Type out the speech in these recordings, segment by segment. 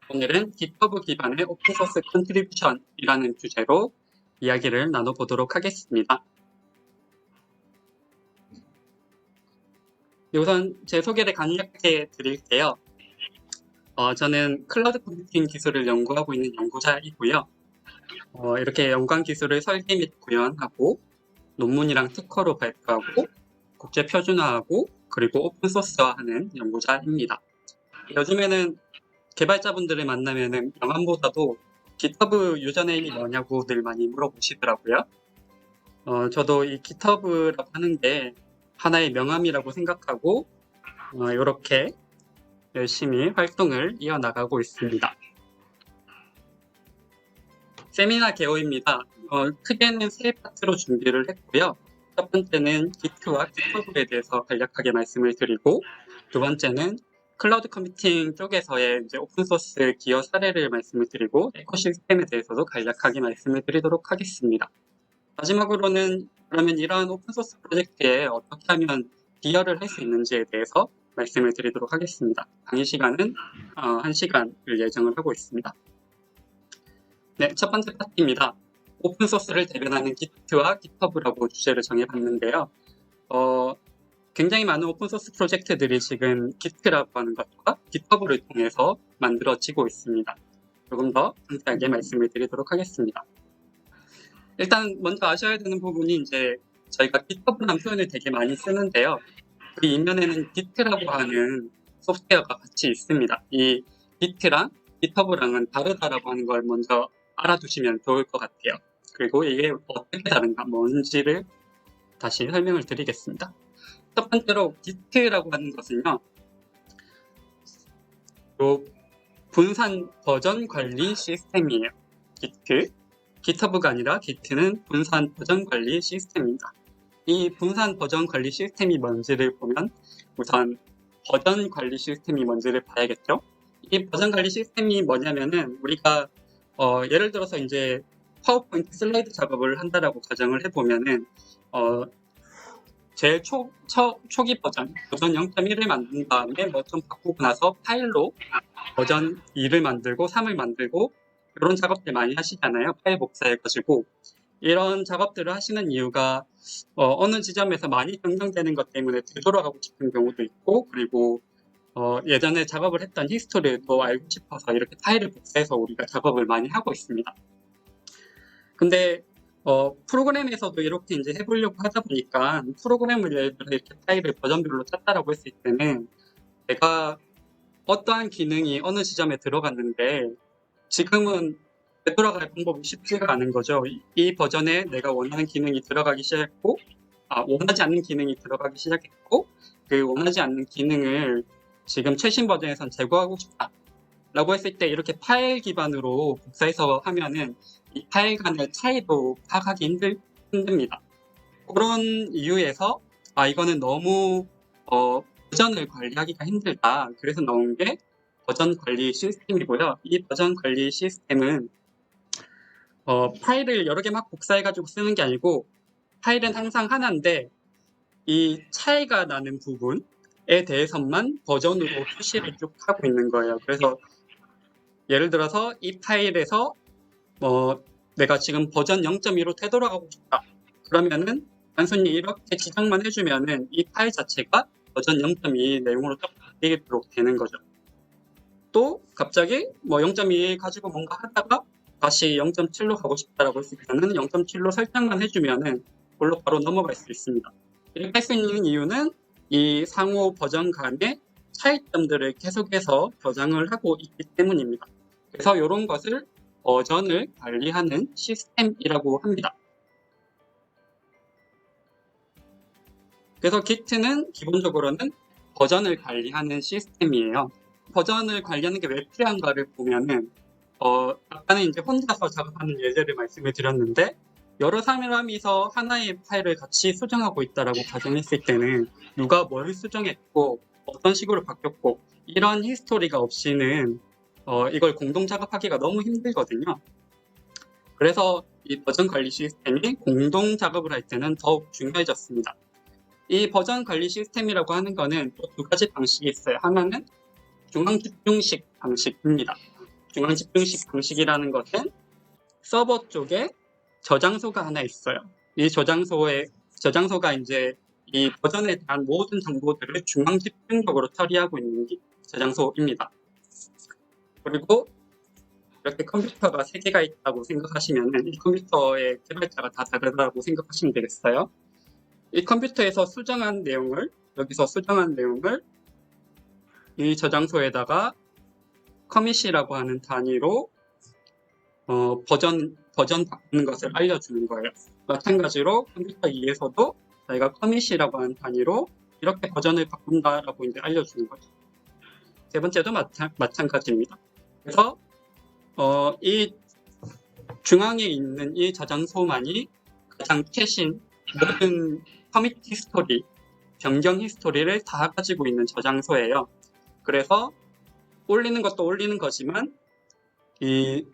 오늘은 GitHub 기반의 오픈소스 컨트리뷰션이라는 주제로 이야기를 나눠보도록 하겠습니다. 우선 제 소개를 간략하게 드릴게요. 저는 클라우드 컴퓨팅 기술을 연구하고 있는 연구자이고요. 이렇게 연관 기술을 설계 및 구현하고 논문이랑 특허로 발표하고 국제 표준화하고 그리고 오픈소스화하는 연구자입니다. 요즘에는 개발자분들을 만나면은 명함보다도 GitHub 유저네임이 뭐냐고 늘 많이 물어보시더라고요. 저도 이 GitHub라고 하는 게 하나의 명함이라고 생각하고 이렇게 열심히 활동을 이어나가고 있습니다. 세미나 개요입니다. 크게는 세 파트로 준비를 했고요. 첫 번째는 Git와 GitHub에 대해서 간략하게 말씀을 드리고, 두 번째는 클라우드 컴퓨팅 쪽에서의 이제 오픈소스 기여 사례를 말씀을 드리고, 에코시스템에 대해서도 간략하게 말씀을 드리도록 하겠습니다. 마지막으로는 그러면 이러한 오픈소스 프로젝트에 어떻게 하면 기여를 할 수 있는지에 대해서 말씀을 드리도록 하겠습니다. 강의 시간은 1시간을 예정을 하고 있습니다. 네, 첫 번째 파트입니다. 오픈소스를 대변하는 Git와 GitHub라고 주제를 정해봤는데요. 굉장히 많은 오픈소스 프로젝트들이 지금 Git라고 하는 것과 GitHub를 통해서 만들어지고 있습니다. 조금 더 상세하게 말씀을 드리도록 하겠습니다. 일단 먼저 아셔야 되는 부분이 이제 저희가 GitHub라는 표현을 되게 많이 쓰는데요. 그 이면에는 Git라고 하는 소프트웨어가 같이 있습니다. 이 Git랑 GitHub랑은 다르다라고 하는 걸 먼저 알아두시면 좋을 것 같아요. 그리고 이게 어떻게 다른가, 뭔지를 다시 설명을 드리겠습니다. 첫 번째로 Git라고 하는 것은요, 분산 버전 관리 시스템이에요. GitHub가 아니라 Git는 분산 버전 관리 시스템입니다. 이 분산 버전 관리 시스템이 뭔지를 보면 우선 버전 관리 시스템이 뭔지를 봐야겠죠. 이 버전 관리 시스템이 뭐냐면은 우리가 예를 들어서 이제 파워포인트 슬라이드 작업을 한다라고 가정을 해보면은 제일 초기 버전 0.1을 만든 다음에 뭐 좀 바꾸고 나서 파일로 버전 2를 만들고 3을 만들고 이런 작업들 많이 하시잖아요. 파일 복사해가지고 이런 작업들을 하시는 이유가 어느 지점에서 많이 변경되는 것 때문에 되돌아가고 싶은 경우도 있고, 그리고 예전에 작업을 했던 히스토리를 또 알고 싶어서 이렇게 파일을 복사해서 우리가 작업을 많이 하고 있습니다. 근데 프로그램에서도 이렇게 이제 해보려고 하다 보니까 프로그램을 예를 들어 이렇게 파일을 버전별로 짰다라고 했을 때는 내가 어떠한 기능이 어느 지점에 들어갔는데 지금은 되돌아갈 방법이 쉽지가 않은 거죠. 이 버전에 내가 원하는 기능이 들어가기 시작했고, 원하지 않는 기능이 들어가기 시작했고, 그 원하지 않는 기능을 지금 최신 버전에선 제거하고 싶다 라고 했을 때 이렇게 파일 기반으로 복사해서 하면은 이 파일 간의 차이도 파악하기 힘듭니다. 그런 이유에서 이거는 너무 버전을 관리하기가 힘들다. 그래서 나온 게 버전 관리 시스템이고요. 이 버전 관리 시스템은 파일을 여러 개 막 복사해가지고 쓰는 게 아니고 파일은 항상 하나인데 이 차이가 나는 부분에 대해서만 버전으로 표시를 쭉 하고 있는 거예요. 그래서 예를 들어서 이 파일에서 내가 지금 버전 0.2로 되돌아가고 싶다. 그러면은 단순히 이렇게 지정만 해주면은 이 파일 자체가 버전 0.2 내용으로 딱 바뀌도록 되는 거죠. 또 갑자기 0.2 가지고 뭔가 하다가 다시 0.7로 가고 싶다라고 했을 때는 0.7로 설정만 해주면은 그걸로 바로 넘어갈 수 있습니다. 이렇게 할 수 있는 이유는 이 상호 버전 간의 차이점들을 계속해서 저장을 하고 있기 때문입니다. 그래서 이런 것을 버전을 관리하는 시스템이라고 합니다. 그래서 Git는 기본적으로는 버전을 관리하는 시스템이에요. 버전을 관리하는 게 왜 필요한가를 보면은 아까는 이제 혼자서 작업하는 예제를 말씀을 드렸는데 여러 사람이서 하나의 파일을 같이 수정하고 있다라고 가정했을 때는 누가 뭘 수정했고 어떤 식으로 바뀌었고 이런 히스토리가 없이는 이걸 공동 작업하기가 너무 힘들거든요. 그래서 이 버전 관리 시스템이 공동 작업을 할 때는 더욱 중요해졌습니다. 이 버전 관리 시스템이라고 하는 거는 또 두 가지 방식이 있어요. 하나는 중앙 집중식 방식입니다. 중앙 집중식 방식이라는 것은 서버 쪽에 저장소가 하나 있어요. 이 저장소가 이제 이 버전에 대한 모든 정보들을 중앙 집중적으로 처리하고 있는 게 저장소입니다. 그리고 이렇게 컴퓨터가 3개가 있다고 생각하시면 이 컴퓨터의 개발자가 다 다르다고 생각하시면 되겠어요. 이 컴퓨터에서 수정한 내용을 여기서 수정한 내용을 이 저장소에다가 커밋이라고 하는 단위로 버전 바꾸는 것을 알려주는 거예요. 마찬가지로 컴퓨터 2에서도 저희가 커밋이라고 하는 단위로 이렇게 버전을 바꾼다라고 이제 알려주는 거죠. 세 번째도 마찬가지입니다. 그래서 이 중앙에 있는 이 저장소만이 가장 최신 모든 커밋 히스토리, 변경 히스토리를 다 가지고 있는 저장소예요. 그래서 올리는 것도 올리는 거지만 이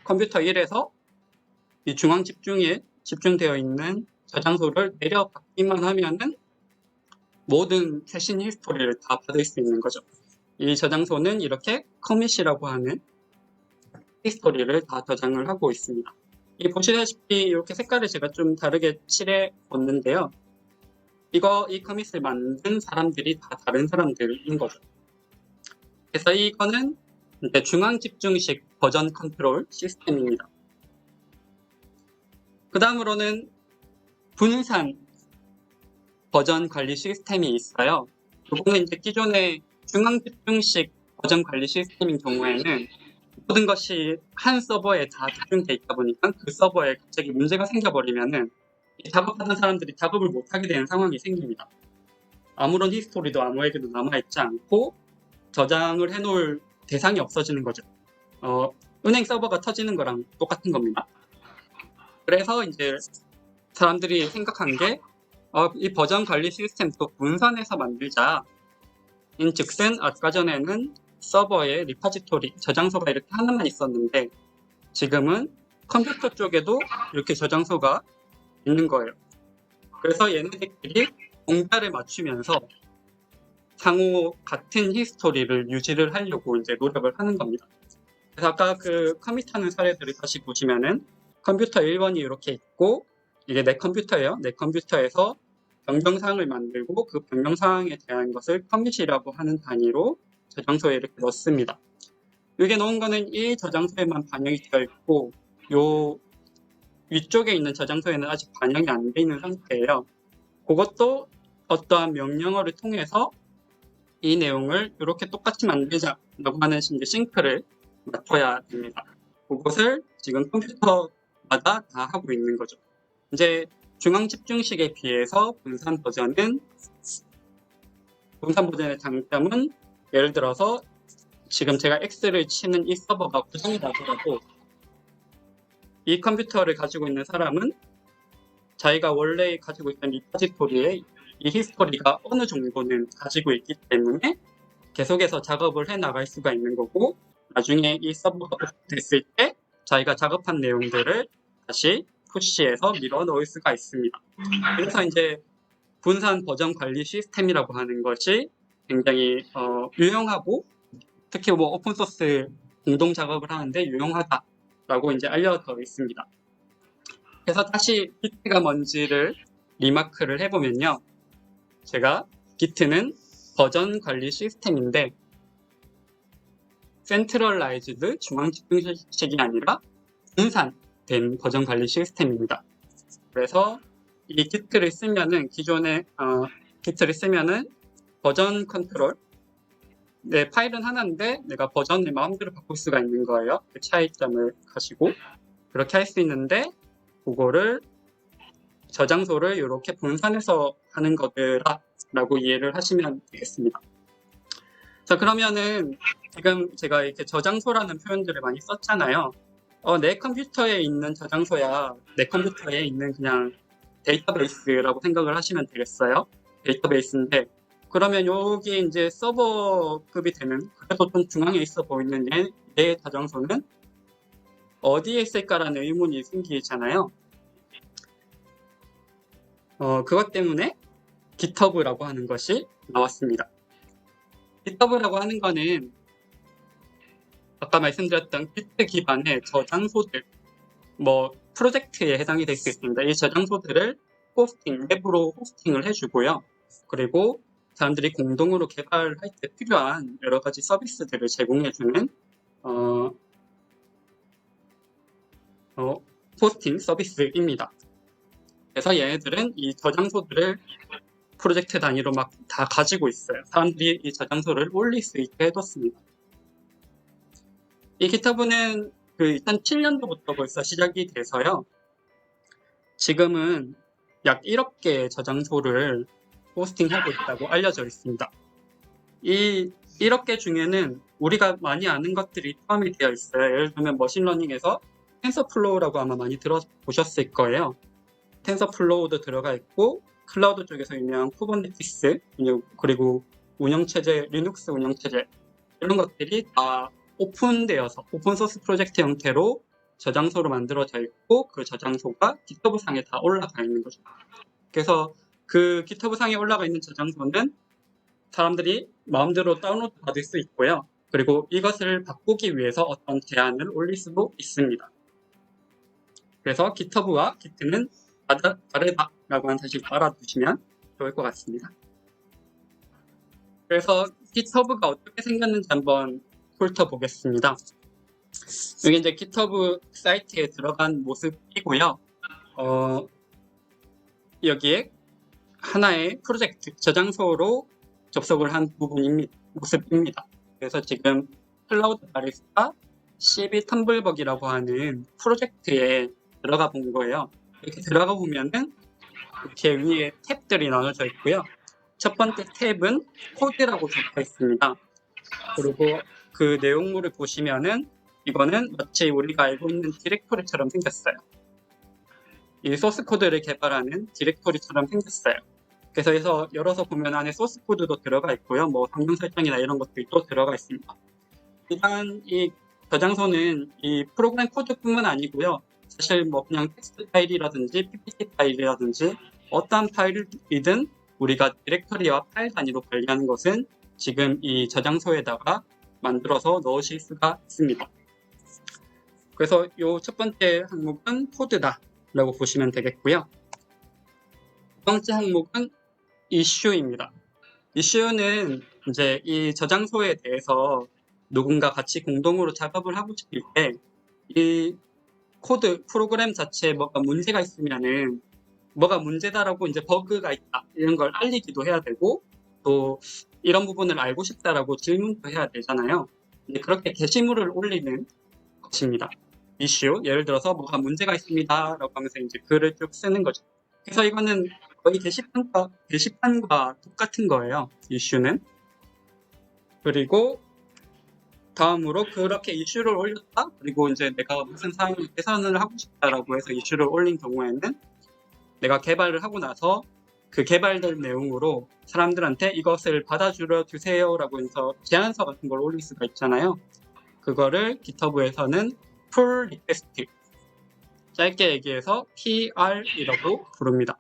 컴퓨터 1에서 이 중앙 집중에 집중되어 있는 저장소를 내려받기만 하면은 모든 최신 히스토리를 다 받을 수 있는 거죠. 이 저장소는 이렇게 커밋이라고 하는 히스토리를 다 저장을 하고 있습니다. 이 보시다시피 이렇게 색깔을 제가 좀 다르게 칠해 뒀는데요. 이 커밋을 만든 사람들이 다 다른 사람들인 거죠. 그래서 이거는 이제 중앙 집중식 버전 컨트롤 시스템입니다. 그 다음으로는 분산 버전 관리 시스템이 있어요. 이거는 이제 기존의 중앙 집중식 버전 관리 시스템인 경우에는 모든 것이 한 서버에 다 집중돼 있다 보니까 그 서버에 갑자기 문제가 생겨버리면은 작업하던 사람들이 작업을 못하게 되는 상황이 생깁니다. 아무런 히스토리도 아무에게도 남아있지 않고 저장을 해놓을 대상이 없어지는 거죠. 은행 서버가 터지는 거랑 똑같은 겁니다. 그래서 이제 사람들이 생각한 게 이 버전 관리 시스템도 분산해서 만들자. 인즉슨 아까 전에는 서버에 리파지토리, 저장소가 이렇게 하나만 있었는데 지금은 컴퓨터 쪽에도 이렇게 저장소가 있는 거예요. 그래서 얘네들끼리 공배를 맞추면서 상호 같은 히스토리를 유지를 하려고 이제 노력을 하는 겁니다. 그래서 아까 그 커밋하는 사례들을 다시 보시면은 컴퓨터 1번이 이렇게 있고 이게 내 컴퓨터예요. 내 컴퓨터에서 변경사항을 만들고 그 변경사항에 대한 것을 커밋이라고 하는 단위로 저장소에 이렇게 넣습니다. 여기에 넣은 거는 이 저장소에만 반영이 되어 있고 요 위쪽에 있는 저장소에는 아직 반영이 안 돼 있는 상태예요. 그것도 어떠한 명령어를 통해서 이 내용을 이렇게 똑같이 만들자라고 하는 이제 싱크를 맞춰야 됩니다. 그것을 지금 컴퓨터마다 다 하고 있는 거죠. 이제 중앙 집중식에 비해서 분산 버전의 장점은 예를 들어서 지금 제가 X를 치는 이 서버가 고장이 나더라도 이 컴퓨터를 가지고 있는 사람은 자기가 원래 가지고 있던 리포지토리에 이 히스토리가 어느 정도는 가지고 있기 때문에 계속해서 작업을 해 나갈 수가 있는 거고 나중에 이 서버가 됐을 때 자기가 작업한 내용들을 다시 푸시해서 밀어 넣을 수가 있습니다. 그래서 이제 분산 버전 관리 시스템이라고 하는 것이 굉장히 유용하고 특히 뭐 오픈소스 공동 작업을 하는데 유용하다라고 이제 알려져 있습니다. 그래서 다시 Git가 뭔지를 리마크를 해보면요. 제가 Git는 버전 관리 시스템인데 센트럴라이즈드 중앙 집중식이 아니라 분산된 버전 관리 시스템입니다. 그래서 이 Git를 쓰면은 기존의 Git를 쓰면은 버전 컨트롤 내 파일은 하나인데 내가 버전을 마음대로 바꿀 수가 있는 거예요. 그 차이점을 가지고 그렇게 할 수 있는데 그거를 저장소를 이렇게 분산해서 하는 거더라라고 이해를 하시면 되겠습니다. 자, 그러면은 지금 제가 이렇게 저장소라는 표현들을 많이 썼잖아요. 내 컴퓨터에 있는 저장소야 내 컴퓨터에 있는 그냥 데이터베이스라고 생각을 하시면 되겠어요. 데이터베이스인데 그러면 여기 이제 서버급이 되면 그래도 좀 중앙에 있어 보이는 내 저장소는 어디에 있을까라는 의문이 생기잖아요. 그것 때문에 GitHub라고 하는 것이 나왔습니다. GitHub라고 하는 거는 아까 말씀드렸던 Git 기반의 저장소들, 뭐 프로젝트에 해당이 될 수 있습니다. 이 저장소들을 내부로 호스팅을 해주고요. 그리고 사람들이 공동으로 개발할 때 필요한 여러 가지 서비스들을 제공해주는 호스팅 서비스입니다. 그래서 얘네들은 이 저장소들을 프로젝트 단위로 막 다 가지고 있어요. 사람들이 이 저장소를 올릴 수 있게 해뒀습니다. 이 GitHub는 그 2007년도부터 벌써 시작이 돼서요. 지금은 약 1억 개의 저장소를 호스팅하고 있다고 알려져 있습니다. 이 1억 개 중에는 우리가 많이 아는 것들이 포함이 되어 있어요. 예를 들면 머신러닝에서 텐서플로우라고 아마 많이 들어보셨을 거예요. 텐서플로우도 들어가 있고 클라우드 쪽에서 유명한 쿠버네티스 그리고 운영체제, 리눅스 운영체제 이런 것들이 다 오픈되어서 오픈소스 프로젝트 형태로 저장소로 만들어져 있고 그 저장소가 GitHub 상에 다 올라가 있는 거죠. 그래서 그 GitHub 상에 올라가 있는 저장소는 사람들이 마음대로 다운로드 받을 수 있고요. 그리고 이것을 바꾸기 위해서 어떤 제안을 올릴 수도 있습니다. 그래서 GitHub와 Git는 다르다라고 하는 사실 알아두시면 좋을 것 같습니다. 그래서 GitHub가 어떻게 생겼는지 한번 훑어보겠습니다. 여기 이제 GitHub 사이트에 들어간 모습이고요. 여기에 하나의 프로젝트 저장소로 접속을 한 모습입니다. 그래서 지금 클라우드 바리스타 CB 텀블벅이라고 하는 프로젝트에 들어가 본 거예요. 이렇게 들어가 보면은 이렇게 위에 탭들이 나눠져 있고요. 첫 번째 탭은 코드라고 적혀 있습니다. 그리고 그 내용물을 보시면은 이거는 마치 우리가 알고 있는 디렉토리처럼 생겼어요. 이 소스 코드를 개발하는 디렉토리처럼 생겼어요. 그래서 열어서 보면 안에 소스 코드도 들어가 있고요. 뭐 성능 설정이나 이런 것들이 또 들어가 있습니다. 일단 이 저장소는 이 프로그램 코드뿐만 아니고요. 사실 뭐 그냥 텍스트 파일이라든지 PPT 파일이라든지 어떠한 파일이든 우리가 디렉토리와 파일 단위로 관리하는 것은 지금 이 저장소에다가 만들어서 넣으실 수가 있습니다. 그래서 이 첫 번째 항목은 코드다라고 보시면 되겠고요. 두 번째 항목은 이슈입니다. 이슈는 이제 이 저장소에 대해서 누군가 같이 공동으로 작업을 하고 싶을 때 이 코드 프로그램 자체에 뭐가 문제가 있으면은 뭐가 문제다라고 이제 버그가 있다 이런 걸 알리기도 해야 되고 또 이런 부분을 알고 싶다라고 질문도 해야 되잖아요. 근데 그렇게 게시물을 올리는 것입니다. 이슈 예를 들어서 뭐가 문제가 있습니다라고 하면서 이제 글을 쭉 쓰는 거죠. 그래서 이거는 거의 게시판과 똑같은 거예요. 이슈는. 그리고 다음으로 그렇게 이슈를 올렸다. 그리고 이제 내가 무슨 사항을 개선을 하고 싶다라고 해서 이슈를 올린 경우에는 내가 개발을 하고 나서 그 개발된 내용으로 사람들한테 이것을 받아주려 주세요라고 해서 제안서 같은 걸 올릴 수가 있잖아요. 그거를 GitHub에서는 pull request, 짧게 얘기해서 PR이라고 부릅니다.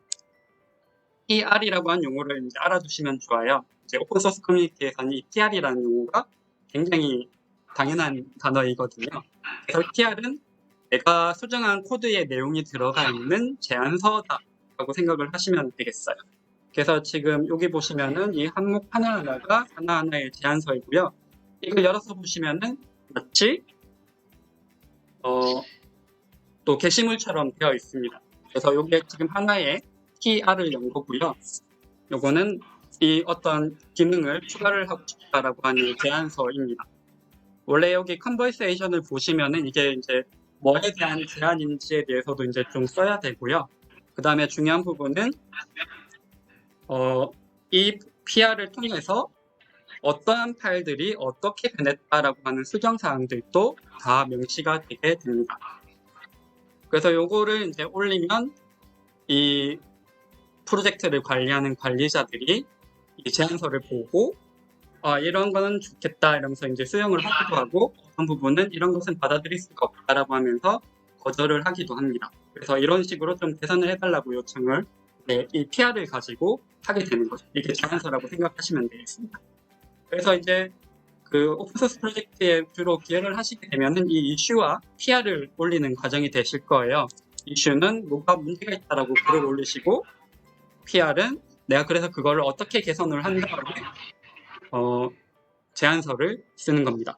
PR이라고 하는 용어를 이제 알아두시면 좋아요. 이제 오픈소스 커뮤니티에서는 이 PR이라는 용어가 굉장히 당연한 단어이거든요. 그래서 PR은 내가 수정한 코드의 내용이 들어가 있는 제안서다라고 생각을 하시면 되겠어요. 그래서 지금 여기 보시면은 이 항목 하나하나가 하나하나의 제안서이고요. 이걸 열어서 보시면은 마치 또 게시물처럼 되어 있습니다. 그래서 여기에 지금 하나의 PR을 연 거고요. 요거는 이 어떤 기능을 추가를 하고 싶다라고 하는 제안서입니다. 원래 여기 컨버세이션을 보시면은 이게 이제 뭐에 대한 제안인지에 대해서도 이제 좀 써야 되고요. 그 다음에 중요한 부분은 이 PR을 통해서 어떠한 파일들이 어떻게 변했다라고 하는 수정사항들도 다 명시가 되게 됩니다. 그래서 요거를 이제 올리면 이 프로젝트를 관리하는 관리자들이 이 제안서를 보고 이런 거는 좋겠다 이러면서 이제 수용을 하기도 하고 어떤 부분은 이런 것은 받아들일 수가 없다라고 하면서 거절을 하기도 합니다. 그래서 이런 식으로 좀 개선을 해달라고 요청을 이 PR을 가지고 하게 되는 거죠. 이게 제안서라고 생각하시면 되겠습니다. 그래서 이제 그 오픈소스 프로젝트에 주로 기여를 하시게 되면은 이 이슈와 PR을 올리는 과정이 되실 거예요. 이슈는 뭐가 문제가 있다라고 글을 올리시고, PR은 내가 그래서 그거를 어떻게 개선을 한 다음에 제안서를 쓰는 겁니다.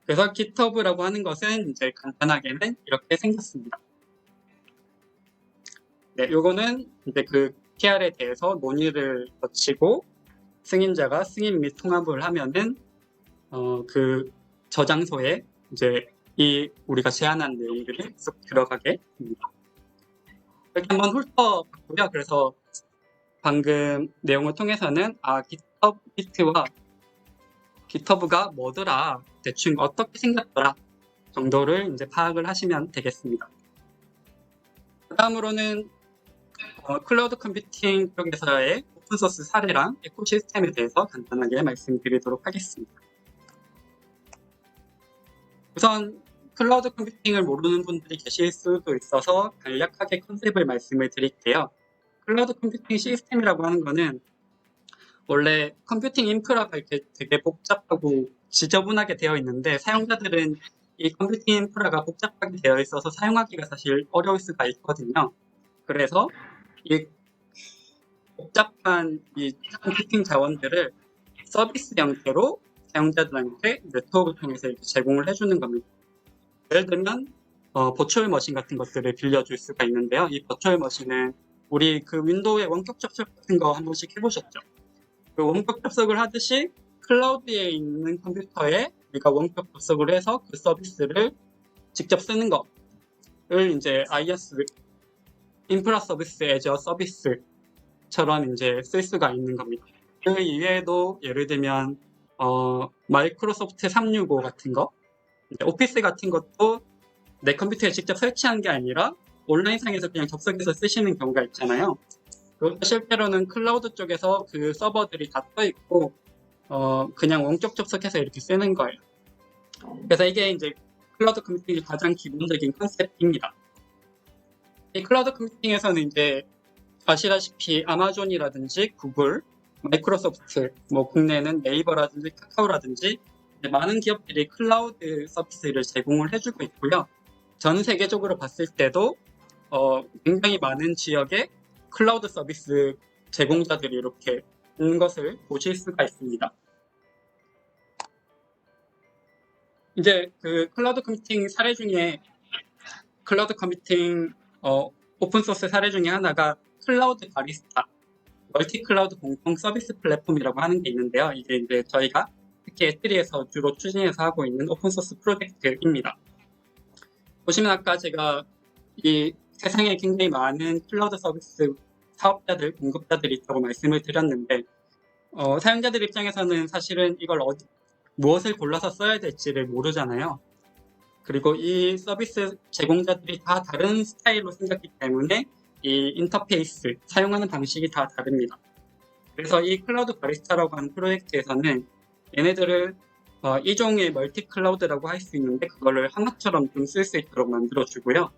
그래서 GitHub라고 하는 것은 이제 간단하게는 이렇게 생겼습니다. 네, 요거는 이제 그 PR에 대해서 논의를 거치고 승인자가 승인 및 통합을 하면은 그 저장소에 이제 이 우리가 제안한 내용들이 쏙 들어가게 됩니다. 이렇게 한번 훑어봤고요. 그래서 방금 내용을 통해서는 GitHub가 뭐더라, 대충 어떻게 생겼더라 정도를 이제 파악을 하시면 되겠습니다. 그 다음으로는 클라우드 컴퓨팅 쪽에서의 오픈소스 사례랑 에코시스템에 대해서 간단하게 말씀드리도록 하겠습니다. 우선 클라우드 컴퓨팅을 모르는 분들이 계실 수도 있어서 간략하게 컨셉을 말씀을 드릴게요. 클라우드 컴퓨팅 시스템이라고 하는 거는 원래 컴퓨팅 인프라가 이렇게 되게 복잡하고 지저분하게 되어 있는데, 사용자들은 이 컴퓨팅 인프라가 복잡하게 되어 있어서 사용하기가 사실 어려울 수가 있거든요. 그래서 이 복잡한 이 컴퓨팅 자원들을 서비스 형태로 사용자들한테 네트워크를 통해서 이렇게 제공을 해주는 겁니다. 예를 들면 버추얼 머신 같은 것들을 빌려줄 수가 있는데요. 이 버추얼 머신은 우리 그 윈도우의 원격 접속 같은 거 한 번씩 해보셨죠? 그 원격 접속을 하듯이 클라우드에 있는 컴퓨터에 우리가 원격 접속을 해서 그 서비스를 직접 쓰는 거를 이제 IaaS, 인프라 서비스 애저 서비스처럼 이제 쓸 수가 있는 겁니다. 그 이외에도 예를 들면 마이크로소프트 365 같은 거, 오피스 같은 것도 내 컴퓨터에 직접 설치한 게 아니라 온라인상에서 그냥 접속해서 쓰시는 경우가 있잖아요. 그것도 실제로는 클라우드 쪽에서 그 서버들이 다 떠 있고 그냥 원격 접속해서 이렇게 쓰는 거예요. 그래서 이게 이제 클라우드 컴퓨팅의 가장 기본적인 컨셉입니다. 이 클라우드 컴퓨팅에서는 이제 아시다시피 아마존이라든지 구글, 마이크로소프트, 뭐 국내는 네이버라든지 카카오라든지 많은 기업들이 클라우드 서비스를 제공을 해주고 있고요. 전 세계적으로 봤을 때도 굉장히 많은 지역에 클라우드 서비스 제공자들이 이렇게 있는 것을 보실 수가 있습니다. 이제 그 클라우드 컴퓨팅 사례 중에 클라우드 컴퓨팅 오픈소스 사례 중에 하나가 클라우드 바리스타, 멀티 클라우드 공통 서비스 플랫폼이라고 하는 게 있는데요. 이게 이제 저희가 특히 S3에서 주로 추진해서 하고 있는 오픈소스 프로젝트입니다. 보시면 아까 제가 이 세상에 굉장히 많은 클라우드 서비스 사업자들, 공급자들이 있다고 말씀을 드렸는데 사용자들 입장에서는 사실은 이걸 무엇을 골라서 써야 될지를 모르잖아요. 그리고 이 서비스 제공자들이 다 다른 스타일로 생겼기 때문에 이 인터페이스, 사용하는 방식이 다 다릅니다. 그래서 이 클라우드 바리스타라고 하는 프로젝트에서는 얘네들을 이종의 멀티 클라우드라고 할 수 있는데 그거를 하나처럼 좀 쓸 수 있도록 만들어주고요.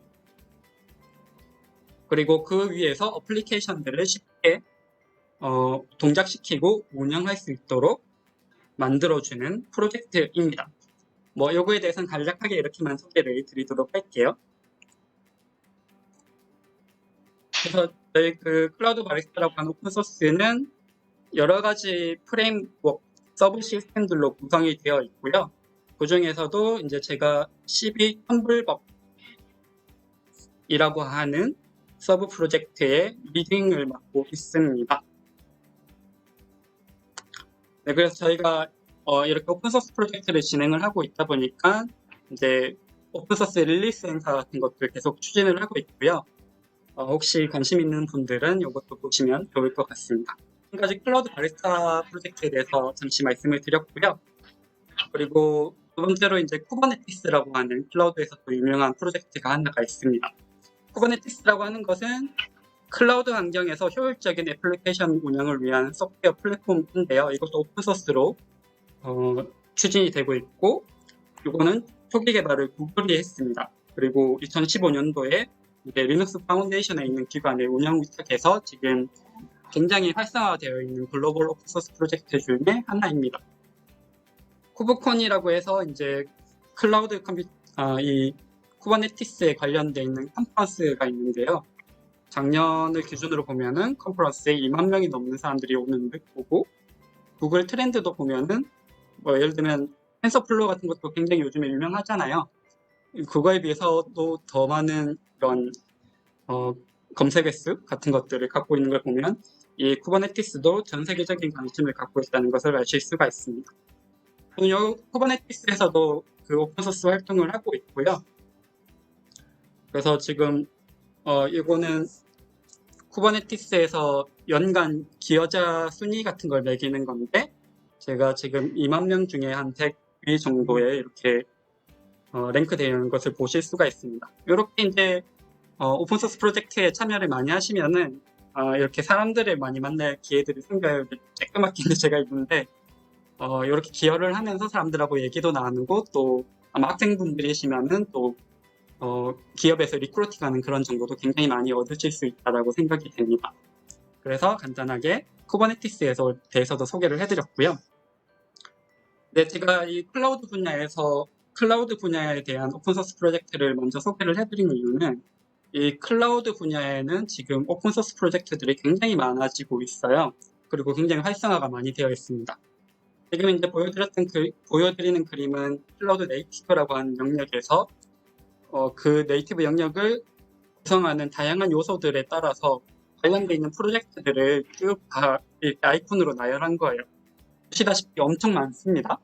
그리고 그 위에서 어플리케이션들을 쉽게 동작시키고 운영할 수 있도록 만들어주는 프로젝트입니다. 뭐 요거에 대해서는 간략하게 이렇게만 소개를 드리도록 할게요. 그래서 저희 그 클라우드 바리스타라고 하는 오픈소스는 여러 가지 프레임워크, 서브 시스템들로 구성이 되어 있고요. 그 중에서도 이제 제가 12 텀블벅이라고 하는 서브 프로젝트의 리딩을 맡고 있습니다. 네, 그래서 저희가 이렇게 오픈소스 프로젝트를 진행을 하고 있다 보니까 이제 오픈소스 릴리스 행사 같은 것들 계속 추진을 하고 있고요. 혹시 관심 있는 분들은 이것도 보시면 좋을 것 같습니다. 지금까지 클라우드 바리스타 프로젝트에 대해서 잠시 말씀을 드렸고요. 그리고 두 번째로 이제 쿠버네티스라고 하는 클라우드에서 또 유명한 프로젝트가 하나가 있습니다. 쿠버네티스라고 하는 것은 클라우드 환경에서 효율적인 애플리케이션 운영을 위한 소프트웨어 플랫폼인데요. 이것도 오픈소스로 추진이 되고 있고, 이거는 초기 개발을 구글이 했습니다. 그리고 2015년도에 리눅스 파운데이션에 있는 기관을 운영 위탁해서 지금 굉장히 활성화되어 있는 글로벌 오픈소스 프로젝트 중에 하나입니다. 쿠브콘이라고 해서 이제 클라우드 이 쿠버네티스에 관련돼 있는 컨퍼런스가 있는데요. 작년을 기준으로 보면은 컨퍼런스에 2만 명이 넘는 사람들이 오는 듯 보고, 구글 트렌드도 보면은 뭐 예를 들면 텐서플로우 같은 것도 굉장히 요즘에 유명하잖아요. 그거에 비해서도 더 많은 그런 검색 횟수 같은 것들을 갖고 있는 걸 보면 이 쿠버네티스도 전 세계적인 관심을 갖고 있다는 것을 아실 수가 있습니다. 이 쿠버네티스에서도 그 오픈소스 활동을 하고 있고요. 그래서 지금 이거는 쿠버네티스에서 연간 기여자 순위 같은 걸 매기는 건데, 제가 지금 2만 명 중에 한 100위 정도에 이렇게 랭크되어 있는 것을 보실 수가 있습니다. 이렇게 이제 오픈소스 프로젝트에 참여를 많이 하시면은 이렇게 사람들을 많이 만날 기회들이 생겨요. 쬐끄맣게 제가 있는데 이렇게 기여를 하면서 사람들하고 얘기도 나누고, 또 아마 학생분들이시면은 또 기업에서 리크루팅하는 그런 정보도 굉장히 많이 얻으실 수 있다고 생각이 됩니다. 그래서 간단하게 쿠버네티스에 대해서도 소개를 해드렸고요. 네, 제가 이 클라우드 분야에 대한 오픈소스 프로젝트를 먼저 소개를 해드린 이유는, 이 클라우드 분야에는 지금 오픈소스 프로젝트들이 굉장히 많아지고 있어요. 그리고 굉장히 활성화가 많이 되어 있습니다. 지금 이제 보여드리는 그림은 클라우드 네이티브라고 하는 영역에서 그 네이티브 영역을 구성하는 다양한 요소들에 따라서 관련되어 있는 프로젝트들을 쭉 다 이렇게 아이콘으로 나열한 거예요. 보시다시피 엄청 많습니다.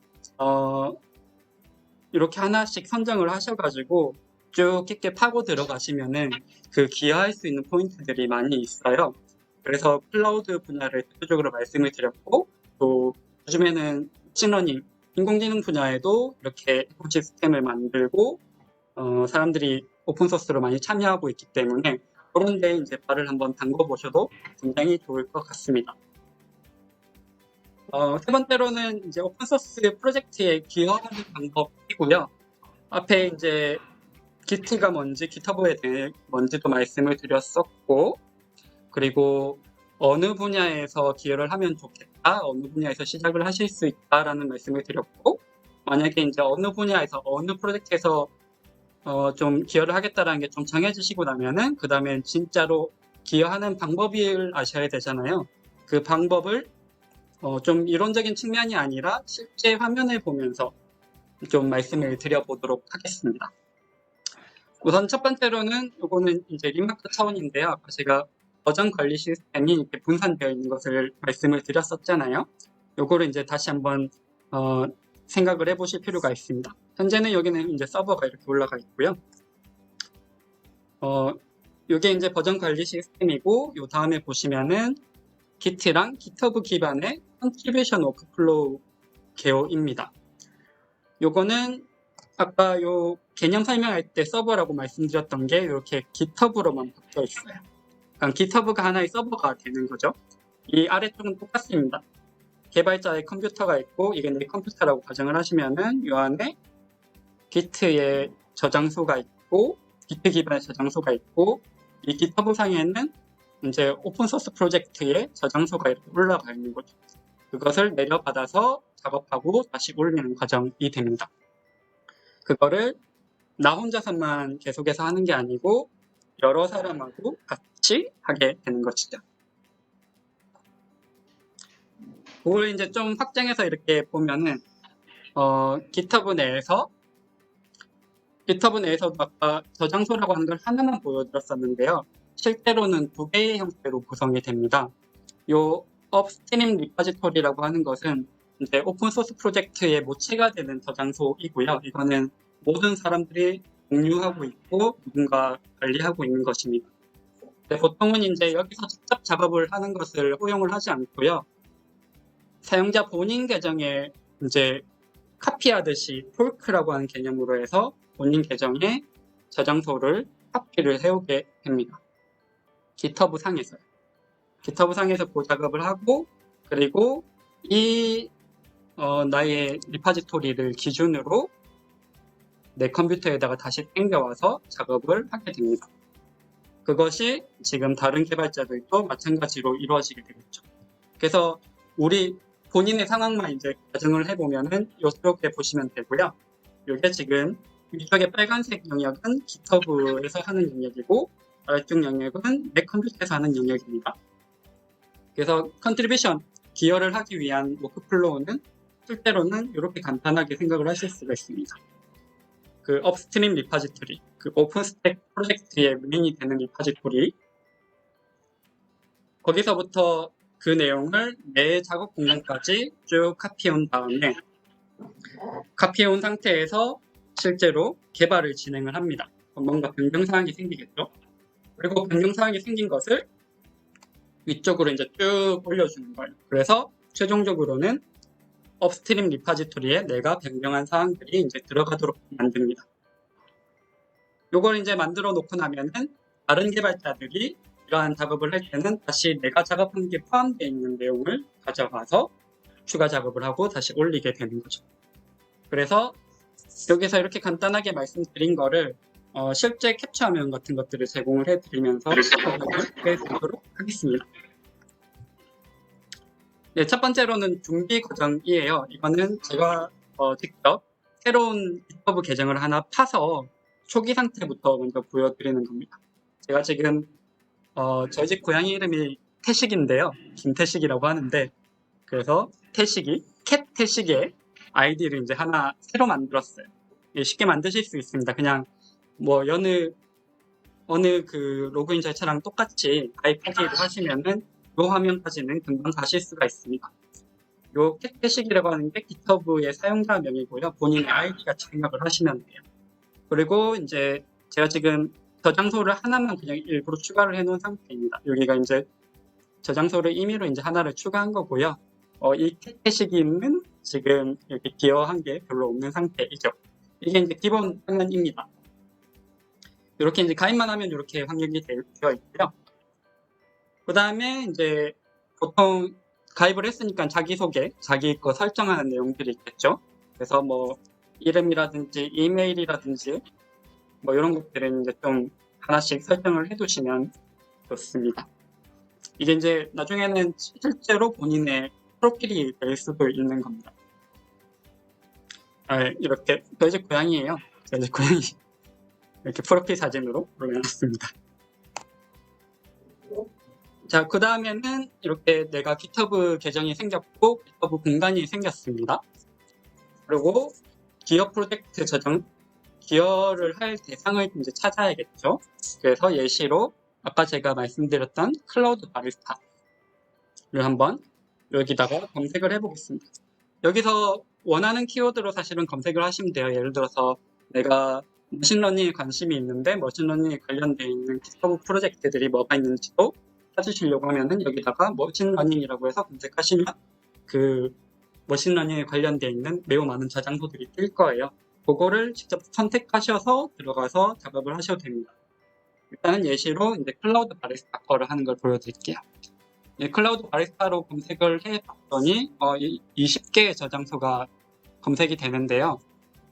이렇게 하나씩 선정을 하셔가지고 쭉 깊게 파고 들어가시면은 그 기여할 수 있는 포인트들이 많이 있어요. 그래서 클라우드 분야를 대표적으로 말씀을 드렸고, 또 요즘에는 머신러닝, 인공지능 분야에도 이렇게 에코시스템을 만들고 사람들이 오픈소스로 많이 참여하고 있기 때문에 그런데 이제 발을 한번 담궈보셔도 굉장히 좋을 것 같습니다. 세 번째로는 이제 오픈소스 프로젝트에 기여하는 방법이고요. 앞에 이제 기트가 뭔지, 깃허브에 대해 뭔지도 말씀을 드렸었고, 그리고 어느 분야에서 기여를 하면 좋겠다, 어느 분야에서 시작을 하실 수 있다라는 말씀을 드렸고, 만약에 이제 어느 분야에서 어느 프로젝트에서 좀 기여를 하겠다라는 게 좀 정해지시고 나면은 그 다음엔 진짜로 기여하는 방법을 아셔야 되잖아요. 그 방법을 좀 이론적인 측면이 아니라 실제 화면을 보면서 좀 말씀을 드려보도록 하겠습니다. 우선 첫 번째로는 이거는 이제 리마크 차원인데요. 아까 제가 버전 관리 시스템이 이렇게 분산되어 있는 것을 말씀을 드렸었잖아요. 요거를 이제 다시 한번 생각을 해보실 필요가 있습니다. 현재는 여기는 이제 서버가 이렇게 올라가 있고요. 요게 이제 버전 관리 시스템이고, 요 다음에 보시면은 기트랑 깃허브 기반의 컨트리뷰션 워크플로우 개요입니다. 요거는 아까 요 개념 설명할 때 서버라고 말씀드렸던 게 이렇게 깃허브로만 바뀌어 있어요. 그러니까 깃허브가 하나의 서버가 되는 거죠. 이 아래쪽은 똑같습니다. 개발자의 컴퓨터가 있고, 이게 내 컴퓨터라고 가정을 하시면은 이 안에 기트의 저장소가 있고, 기트 기반의 저장소가 있고, 이 깃허브 상에는 이제 오픈소스 프로젝트의 저장소가 이렇게 올라가 있는 거죠. 그것을 내려받아서 작업하고 다시 올리는 과정이 됩니다. 그거를 나 혼자서만 계속해서 하는 게 아니고 여러 사람하고 같이 하게 되는 것이죠. 그걸 이제 좀 확장해서 이렇게 보면은 깃허브 내에서도 아까 저장소라고 하는 걸 하나만 보여드렸었는데요. 실제로는 두 개의 형태로 구성이 됩니다. 요 업스트림 리포지토리라고 하는 것은 이제 오픈소스 프로젝트의 모체가 되는 저장소이고요. 이거는 모든 사람들이 공유하고 있고 누군가 관리하고 있는 것입니다. 보통은 이제 여기서 직접 작업을 하는 것을 허용을 하지 않고요. 사용자 본인 계정에 이제 카피하듯이 폴크라고 하는 개념으로 해서 본인 계정에 저장소를 카피를 해오게 됩니다. 깃허브 상에서요. 깃허브 상에서 그 작업을 하고, 그리고 이 나의 리포지토리를 기준으로 내 컴퓨터에다가 다시 땡겨와서 작업을 하게 됩니다. 그것이 지금 다른 개발자들도 마찬가지로 이루어지게 되겠죠. 그래서 우리 본인의 상황만 이제 가정을 해보면은 이쪽에 보시면 되고요. 이게 지금 이쪽에 빨간색 영역은 GitHub에서 하는 영역이고 아래쪽 영역은 맥 컴퓨터에서 하는 영역입니다. 그래서 컨트리뷰션 기여를 하기 위한 워크플로우는 실제로는 이렇게 간단하게 생각을 하실 수가 있습니다. 그 업스트림 리파지토리, 그 오픈스택 프로젝트의 메인이 되는 리파지토리, 거기서부터 그 내용을 내 작업 공간까지 쭉 카피해온 다음에 카피해온 상태에서 실제로 개발을 진행을 합니다. 뭔가 변경사항이 생기겠죠. 그리고 변경사항이 생긴 것을 위쪽으로 이제 쭉 올려주는 거예요. 그래서 최종적으로는 업스트림 리파지토리에 내가 변경한 사항들이 이제 들어가도록 만듭니다. 요걸 이제 만들어 놓고 나면은 다른 개발자들이 이러한 작업을 할 때는 다시 내가 작업한 게 포함되어 있는 내용을 가져가서 추가 작업을 하고 다시 올리게 되는 거죠. 그래서 여기서 이렇게 간단하게 말씀드린 거를 실제 캡처 화면 같은 것들을 제공을 해드리면서 해드리도록 하겠습니다. 네, 첫 번째로는 준비 과정이에요. 이거는 제가 직접 새로운 GitHub 계정을 하나 파서 초기 상태부터 먼저 보여드리는 겁니다. 제가 지금 저희 집 고양이 이름이 태식인데요. 김태식이라고 하는데, 그래서 태식이 캣 태식의 아이디를 이제 하나 새로 만들었어요. 쉽게 만드실 수 있습니다. 그냥 뭐 어느 그 로그인 절차랑 똑같이 가입하기를 하시면은 이 화면까지는 금방 가실 수가 있습니다. 요 캣 태식이라고 하는 게 GitHub의 사용자명이고요. 본인의 아이디 같이 생각을 하시면 돼요. 그리고 이제 제가 지금 저장소를 하나만 그냥 일부러 추가를 해놓은 상태입니다. 여기가 이제 저장소를 임의로 이제 하나를 추가한 거고요. 이 캣시기는 지금 이렇게 기여한 게 별로 없는 상태이죠. 이게 이제 기본 화면입니다. 이렇게 이제 가입만 하면 이렇게 확률이 되어 있고요. 그 다음에 이제 보통 가입을 했으니까 자기소개, 자기 거 설정하는 내용들이 있겠죠. 그래서 뭐 이름이라든지 이메일이라든지 뭐 이런 것들은 이제 좀 하나씩 설정을 해두시면 좋습니다. 이게 이제 나중에는 실제로 본인의 프로필이 될 수도 있는 겁니다. 이렇게 저희 집 고양이에요. 저희 집 고양이 이렇게 프로필 사진으로 올려놨습니다. 자, 그 다음에는 이렇게 내가 GitHub 계정이 생겼고 GitHub 공간이 생겼습니다. 그리고 기여 프로젝트 기여를 할 대상을 이제 찾아야겠죠. 그래서 예시로 아까 제가 말씀드렸던 클라우드 바리스타를 한번 여기다가 검색을 해보겠습니다. 여기서 원하는 키워드로 사실은 검색을 하시면 돼요. 예를 들어서 내가 머신러닝에 관심이 있는데 머신러닝에 관련되어 있는 GitHub 프로젝트들이 뭐가 있는지도 찾으시려고 하면은 여기다가 머신러닝이라고 해서 검색하시면 그 머신러닝에 관련되어 있는 매우 많은 저장소들이 뜰 거예요. 그거를 직접 선택하셔서 들어가서 작업을 하셔도 됩니다. 일단은 예시로 이제 클라우드 바리스타 거를 하는 걸 보여드릴게요. 클라우드 바리스타로 검색을 해봤더니 20개의 저장소가 검색이 되는데요.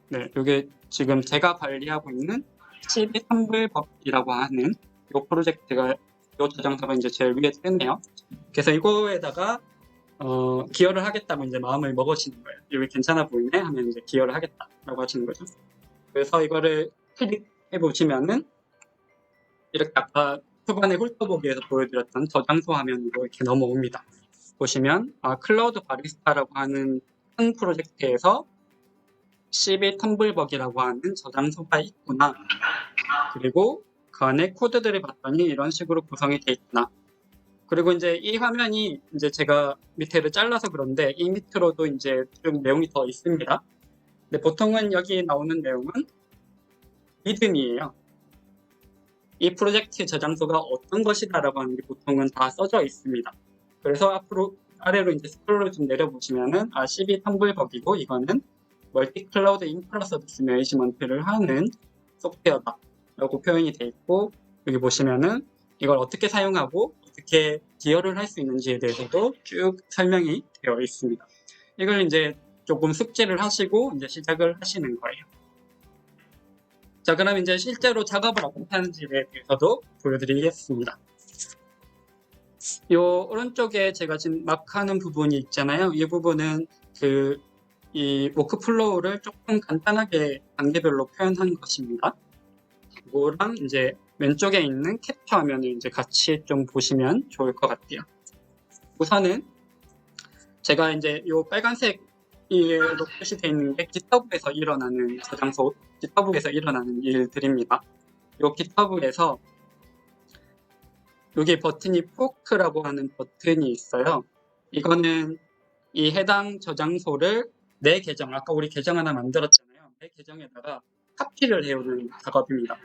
네, 이게 지금 제가 관리하고 있는 12텀블벅이라고 하는 이 프로젝트가 이 저장소가 이제 제일 위에 뜨네요. 그래서 이거에다가 기여를 하겠다고 이제 마음을 먹으시는 거예요. 이게 괜찮아 보이네 하면 이제 기여를 하겠다라고 하시는 거죠. 그래서 이거를 클릭해 보시면은 이렇게 아까 초반에 훑어보기에서 보여드렸던 저장소 화면으로 이렇게 넘어옵니다. 보시면 클라우드 바리스타라고 하는 큰 프로젝트에서 CB 텀블벅이라고 하는 저장소가 있구나. 그리고 그 안에 코드들을 봤더니 이런 식으로 구성이 되어 있구나. 그리고 이제 이 화면이 이제 제가 밑에를 잘라서 그런데 이 밑으로도 이제 좀 내용이 더 있습니다. 근데 보통은 여기 나오는 내용은 리듬이에요. 이 프로젝트 저장소가 어떤 것이다라고 하는 게 보통은 다 써져 있습니다. 그래서 앞으로 아래로 이제 스크롤을 좀 내려보시면은 CB 텀블벅이고 이거는 멀티 클라우드 인프라 서비스 매니지먼트를 하는 소프트웨어다라고 표현이 되어 있고 여기 보시면은 이걸 어떻게 사용하고 어떻게 기여를 할 수 있는지에 대해서도 쭉 설명이 되어 있습니다. 이걸 이제 조금 숙지를 하시고 이제 시작을 하시는 거예요. 자, 그럼 이제 실제로 작업을 어떻게 하는지에 대해서도 보여드리겠습니다. 요 오른쪽에 제가 지금 마크하는 부분이 있잖아요. 이 부분은 이 워크플로우를 조금 간단하게 단계별로 표현한 것입니다. 그거랑 이제 왼쪽에 있는 캡처 화면을 이제 같이 좀 보시면 좋을 것 같아요. 우선은 제가 이제 요 빨간색으로 표시되어 있는 게 GitHub에서 일어나는 저장소, GitHub에서 일어나는 일들입니다. 요 GitHub에서 여기 버튼이 포크라고 하는 버튼이 있어요. 이거는 이 해당 저장소를 내 계정, 아까 우리 계정 하나 만들었잖아요. 내 계정에다가 카피를 해오는 작업입니다.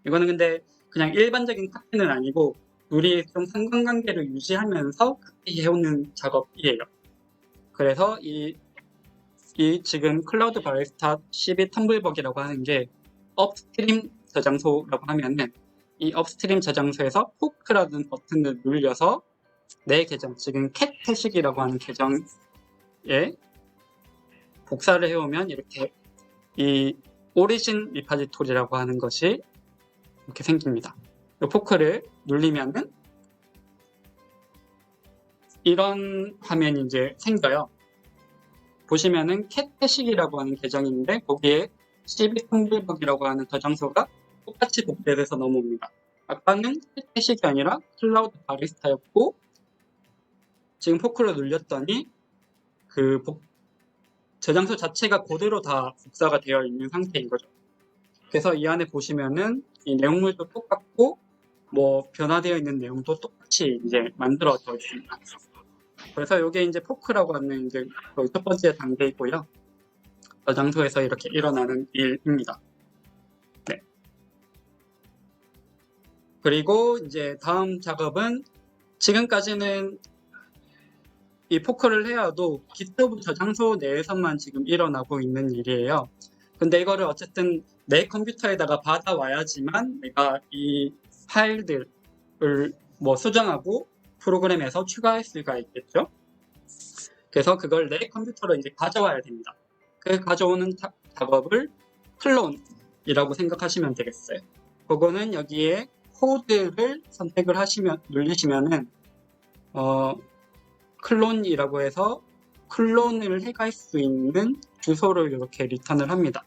이거는 근데 그냥 일반적인 카피는 아니고 우리 좀 상관관계를 유지하면서 카피해오는 작업이에요. 그래서 이 지금 클라우드 바리스타 12 텀블벅이라고 하는 게 업스트림 저장소라고 하면은 이 업스트림 저장소에서 포크라는 버튼을 눌려서 내 계정, 지금 캣태식이라고 하는 계정에 복사를 해오면 이렇게 이 오리진 리파지토리라고 하는 것이 이렇게 생깁니다. 이 포크를 눌리면은 이런 화면이 이제 생겨요. 보시면은 캣태식이라고 하는 계정인데 거기에 CB 텀블벅이라고 하는 저장소가 똑같이 복제돼서 넘어옵니다. 아까는 캣태식이 아니라 클라우드 바리스타였고 지금 포크를 눌렸더니 그 저장소 자체가 그대로 다 복사가 되어 있는 상태인 거죠. 그래서 이 안에 보시면은 이 내용물도 똑같고 뭐 변화되어 있는 내용도 똑같이 이제 만들어져 있습니다. 그래서 이게 이제 포크라고 하는 이제 첫 번째 단계이고요. 저장소에서 이렇게 일어나는 일입니다. 네. 그리고 이제 다음 작업은 지금까지는 이 포크를 해야도 GitHub 저장소 내에서만 지금 일어나고 있는 일이에요. 근데 이거를 어쨌든 내 컴퓨터에다가 받아와야지만 내가 이 파일들을 뭐 수정하고 프로그램에서 추가할 수가 있겠죠. 그래서 그걸 내 컴퓨터로 이제 가져와야 됩니다. 그 가져오는 작업을 클론이라고 생각하시면 되겠어요. 그거는 여기에 코드를 선택을 누르시면은 클론이라고 해서 클론을 해갈 수 있는 주소를 이렇게 리턴을 합니다.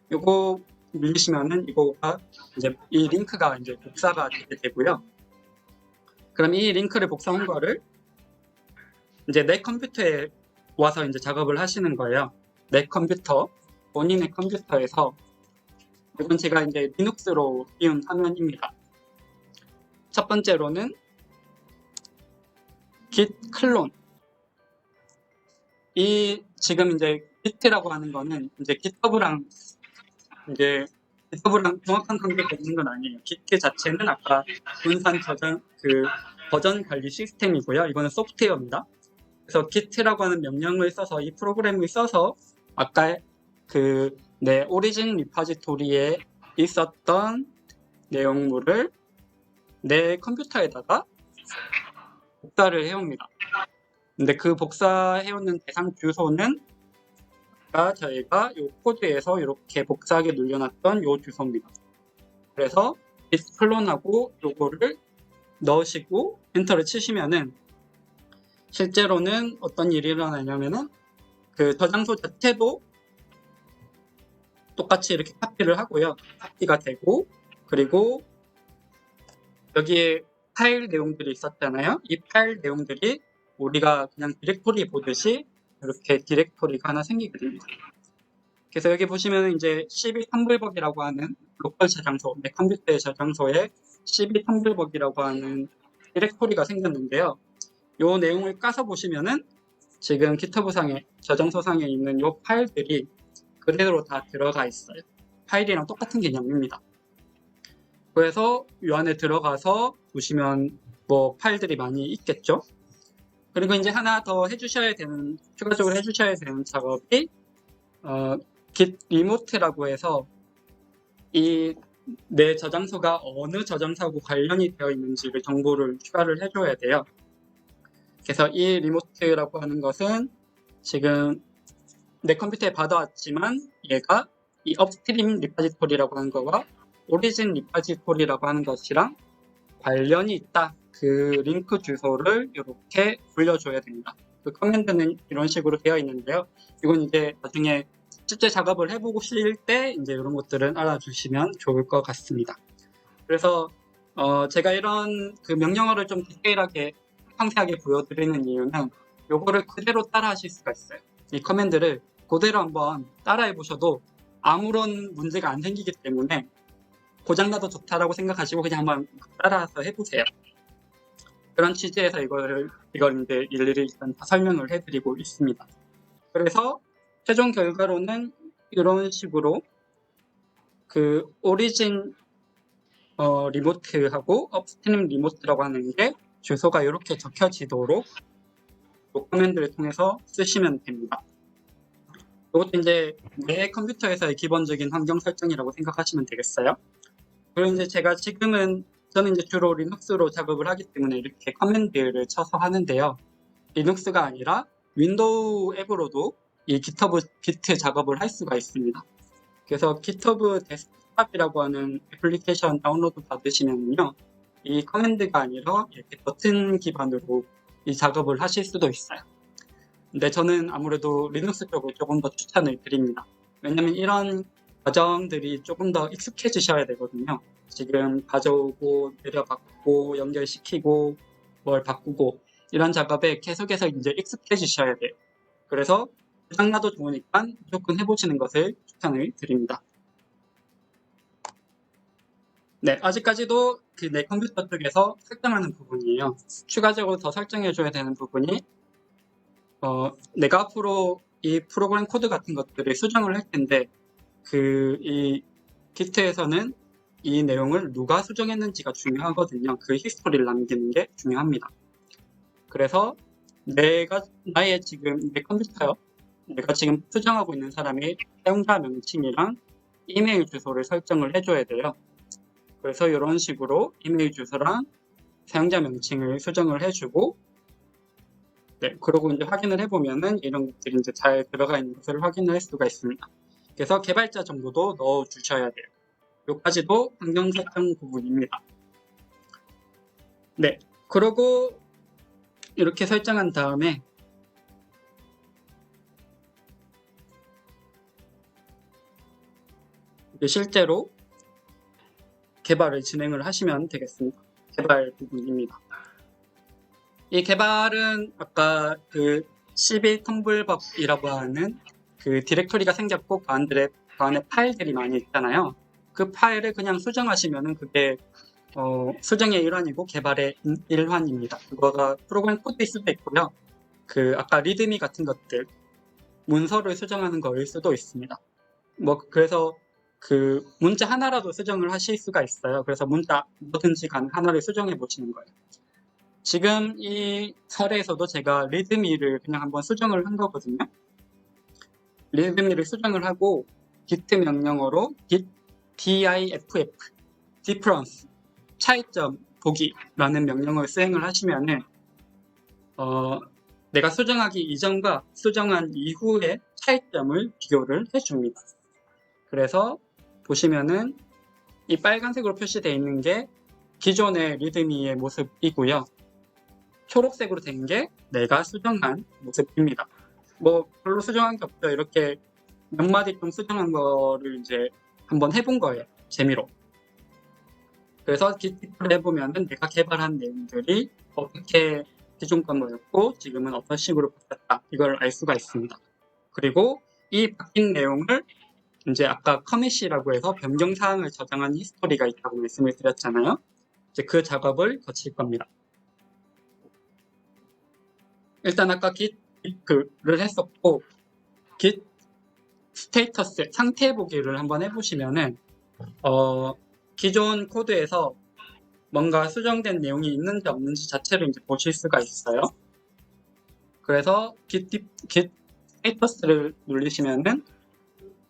요거 누르시면은 이거가 이제 이 링크가 이제 복사가 되게 되고요. 그럼 이 링크를 복사한 거를 이제 내 컴퓨터에 와서 이제 작업을 하시는 거예요. 내 컴퓨터, 본인의 컴퓨터에서 이건 제가 이제 리눅스로 띄운 화면입니다. 첫 번째로는 git 클론. 이 지금 이제 git라고 하는 거는 이제 GitHub랑 정확한 관계가 있는 건 아니에요. git 자체는 아까 분산 버전 관리 시스템이고요. 이거는 소프트웨어입니다. 그래서 git라고 하는 명령을 써서 이 프로그램을 써서 아까 내 오리진 리파지토리에 있었던 내용물을 내 컴퓨터에다가 복사를 해옵니다. 근데 그 복사해오는 대상 주소는 아까 저희가 이 코드에서 이렇게 복사하게 눌려놨던 이 주소입니다. 그래서 git 클론하고 요거를 넣으시고 엔터를 치시면은 실제로는 어떤 일이 일어나냐면은 그 저장소 자체도 똑같이 이렇게 카피를 하고요. 카피가 되고 그리고 여기에 파일 내용들이 있었잖아요. 이 파일 내용들이 우리가 그냥 디렉토리 보듯이 이렇게 디렉토리가 하나 생기게 됩니다. 그래서 여기 보시면 이제 CB 텀블벅이라고 하는 로컬 저장소, 내 컴퓨터의 저장소에 CB 텀블벅이라고 하는 디렉토리가 생겼는데요. 이 내용을 까서 보시면은 지금 GitHub 상에 저장소 상에 있는 이 파일들이 그대로 다 들어가 있어요. 파일이랑 똑같은 개념입니다. 그래서 이 안에 들어가서 보시면 뭐 파일들이 많이 있겠죠. 그리고 이제 하나 더 추가적으로 해주셔야 되는 작업이 git remote라고 해서 내 저장소가 어느 저장소하고 관련이 되어 있는지를 정보를 추가를 해줘야 돼요. 그래서 이 리모트라고 하는 것은 지금 내 컴퓨터에 받아왔지만 얘가 이 업스트림 리파지토리라고 하는 거와 오리진 리파지토리라고 하는 것이랑 관련이 있다. 그 링크 주소를 이렇게 불려줘야 됩니다. 그 커맨드는 이런 식으로 되어 있는데요. 이건 이제 나중에 실제 작업을 해보실 때 이제 이런 것들은 알아주시면 좋을 것 같습니다. 그래서 제가 이런 그 명령어를 좀 디테일하게 상세하게 보여드리는 이유는 요거를 그대로 따라 하실 수가 있어요. 이 커맨드를 그대로 한번 따라해 보셔도 아무런 문제가 안 생기기 때문에 고장나도 좋다라고 생각하시고 그냥 한번 따라서 해보세요. 그런 취지에서 이걸 이제 일일이 일단 다 설명을 해드리고 있습니다. 그래서 최종 결과로는 이런 식으로 그 오리진 리모트하고 업스트림 리모트라고 하는 게 주소가 이렇게 적혀지도록 커맨드를 통해서 쓰시면 됩니다. 이것도 이제 내 컴퓨터에서의 기본적인 환경 설정이라고 생각하시면 되겠어요. 그리고 이제 제가 저는 이제 주로 리눅스로 작업을 하기 때문에 이렇게 커맨드를 쳐서 하는데요. 리눅스가 아니라 윈도우 앱으로도 이 기트 작업을 할 수가 있습니다. 그래서 GitHub 데스크탑이라고 하는 애플리케이션 다운로드 받으시면요. 이 커맨드가 아니라 이렇게 버튼 기반으로 이 작업을 하실 수도 있어요. 근데 저는 아무래도 리눅스 쪽을 조금 더 추천을 드립니다. 왜냐면 이런 과정들이 조금 더 익숙해지셔야 되거든요. 지금 가져오고 내려받고 연결시키고 뭘 바꾸고 이런 작업에 계속해서 이제 익숙해지셔야 돼요. 그래서 고장나도 좋으니까 무조건 해보시는 것을 추천을 드립니다. 네, 아직까지도 그 내 컴퓨터 쪽에서 설정하는 부분이에요. 추가적으로 더 설정해줘야 되는 부분이 내가 앞으로 이 프로그램 코드 같은 것들을 수정을 할 텐데 이 기트에서는 이 내용을 누가 수정했는지가 중요하거든요. 그 히스토리를 남기는 게 중요합니다. 그래서 나의 지금 내 컴퓨터요. 내가 지금 수정하고 있는 사람의 사용자 명칭이랑 이메일 주소를 설정을 해줘야 돼요. 그래서 이런 식으로 이메일 주소랑 사용자 명칭을 수정을 해주고, 네, 그러고 이제 확인을 해보면은 이런 것들이 이제 잘 들어가 있는 것을 확인을 할 수가 있습니다. 그래서 개발자 정보도 넣어주셔야 돼요. 여기까지도 환경 설정 부분입니다. 네, 그러고 이렇게 설정한 다음에 실제로 개발을 진행을 하시면 되겠습니다. 개발 부분입니다. 이 개발은 아까 그 CB 텀블벅이라고 하는 그 디렉토리가 생겼고 그 안에 파일들이 많이 있잖아요. 그 파일을 그냥 수정하시면은 그게 수정의 일환이고 개발의 일환입니다. 그거가 프로그램 코드일 수도 있고요. 그 아까 리드미 같은 것들 문서를 수정하는 거일 수도 있습니다. 그래서 그 문자 하나라도 수정을 하실 수가 있어요. 그래서 문자 뭐든지 간 하나를 수정해 보시는 거예요. 지금 이 사례에서도 제가 리드미를 그냥 한번 수정을 한 거거든요. 리드미를 수정을 하고 git 명령어로 git diff difference 차이점 보기라는 명령어를 수행을 하시면은 내가 수정하기 이전과 수정한 이후의 차이점을 비교를 해줍니다. 그래서 보시면은 이 빨간색으로 표시되어 있는 게 기존의 리드미의 모습이고요. 초록색으로 된 게 내가 수정한 모습입니다. 별로 수정한 게 없죠. 이렇게 몇 마디 좀 수정한 거를 이제 한번 해본 거예요. 재미로. 그래서 기트를 해보면은 내가 개발한 내용들이 어떻게 기존 건 뭐였고 지금은 어떤 식으로 바뀌었다. 이걸 알 수가 있습니다. 그리고 이 바뀐 내용을 이제 아까 커밋이라고 해서 변경 사항을 저장한 히스토리가 있다고 말씀을 드렸잖아요. 이제 그 작업을 거칠 겁니다. 일단 아까 git를 했었고 git 스테이터스 상태 보기를 한번 해보시면은 기존 코드에서 뭔가 수정된 내용이 있는지 없는지 자체를 이제 보실 수가 있어요. 그래서 git 스테이터스를 누르시면은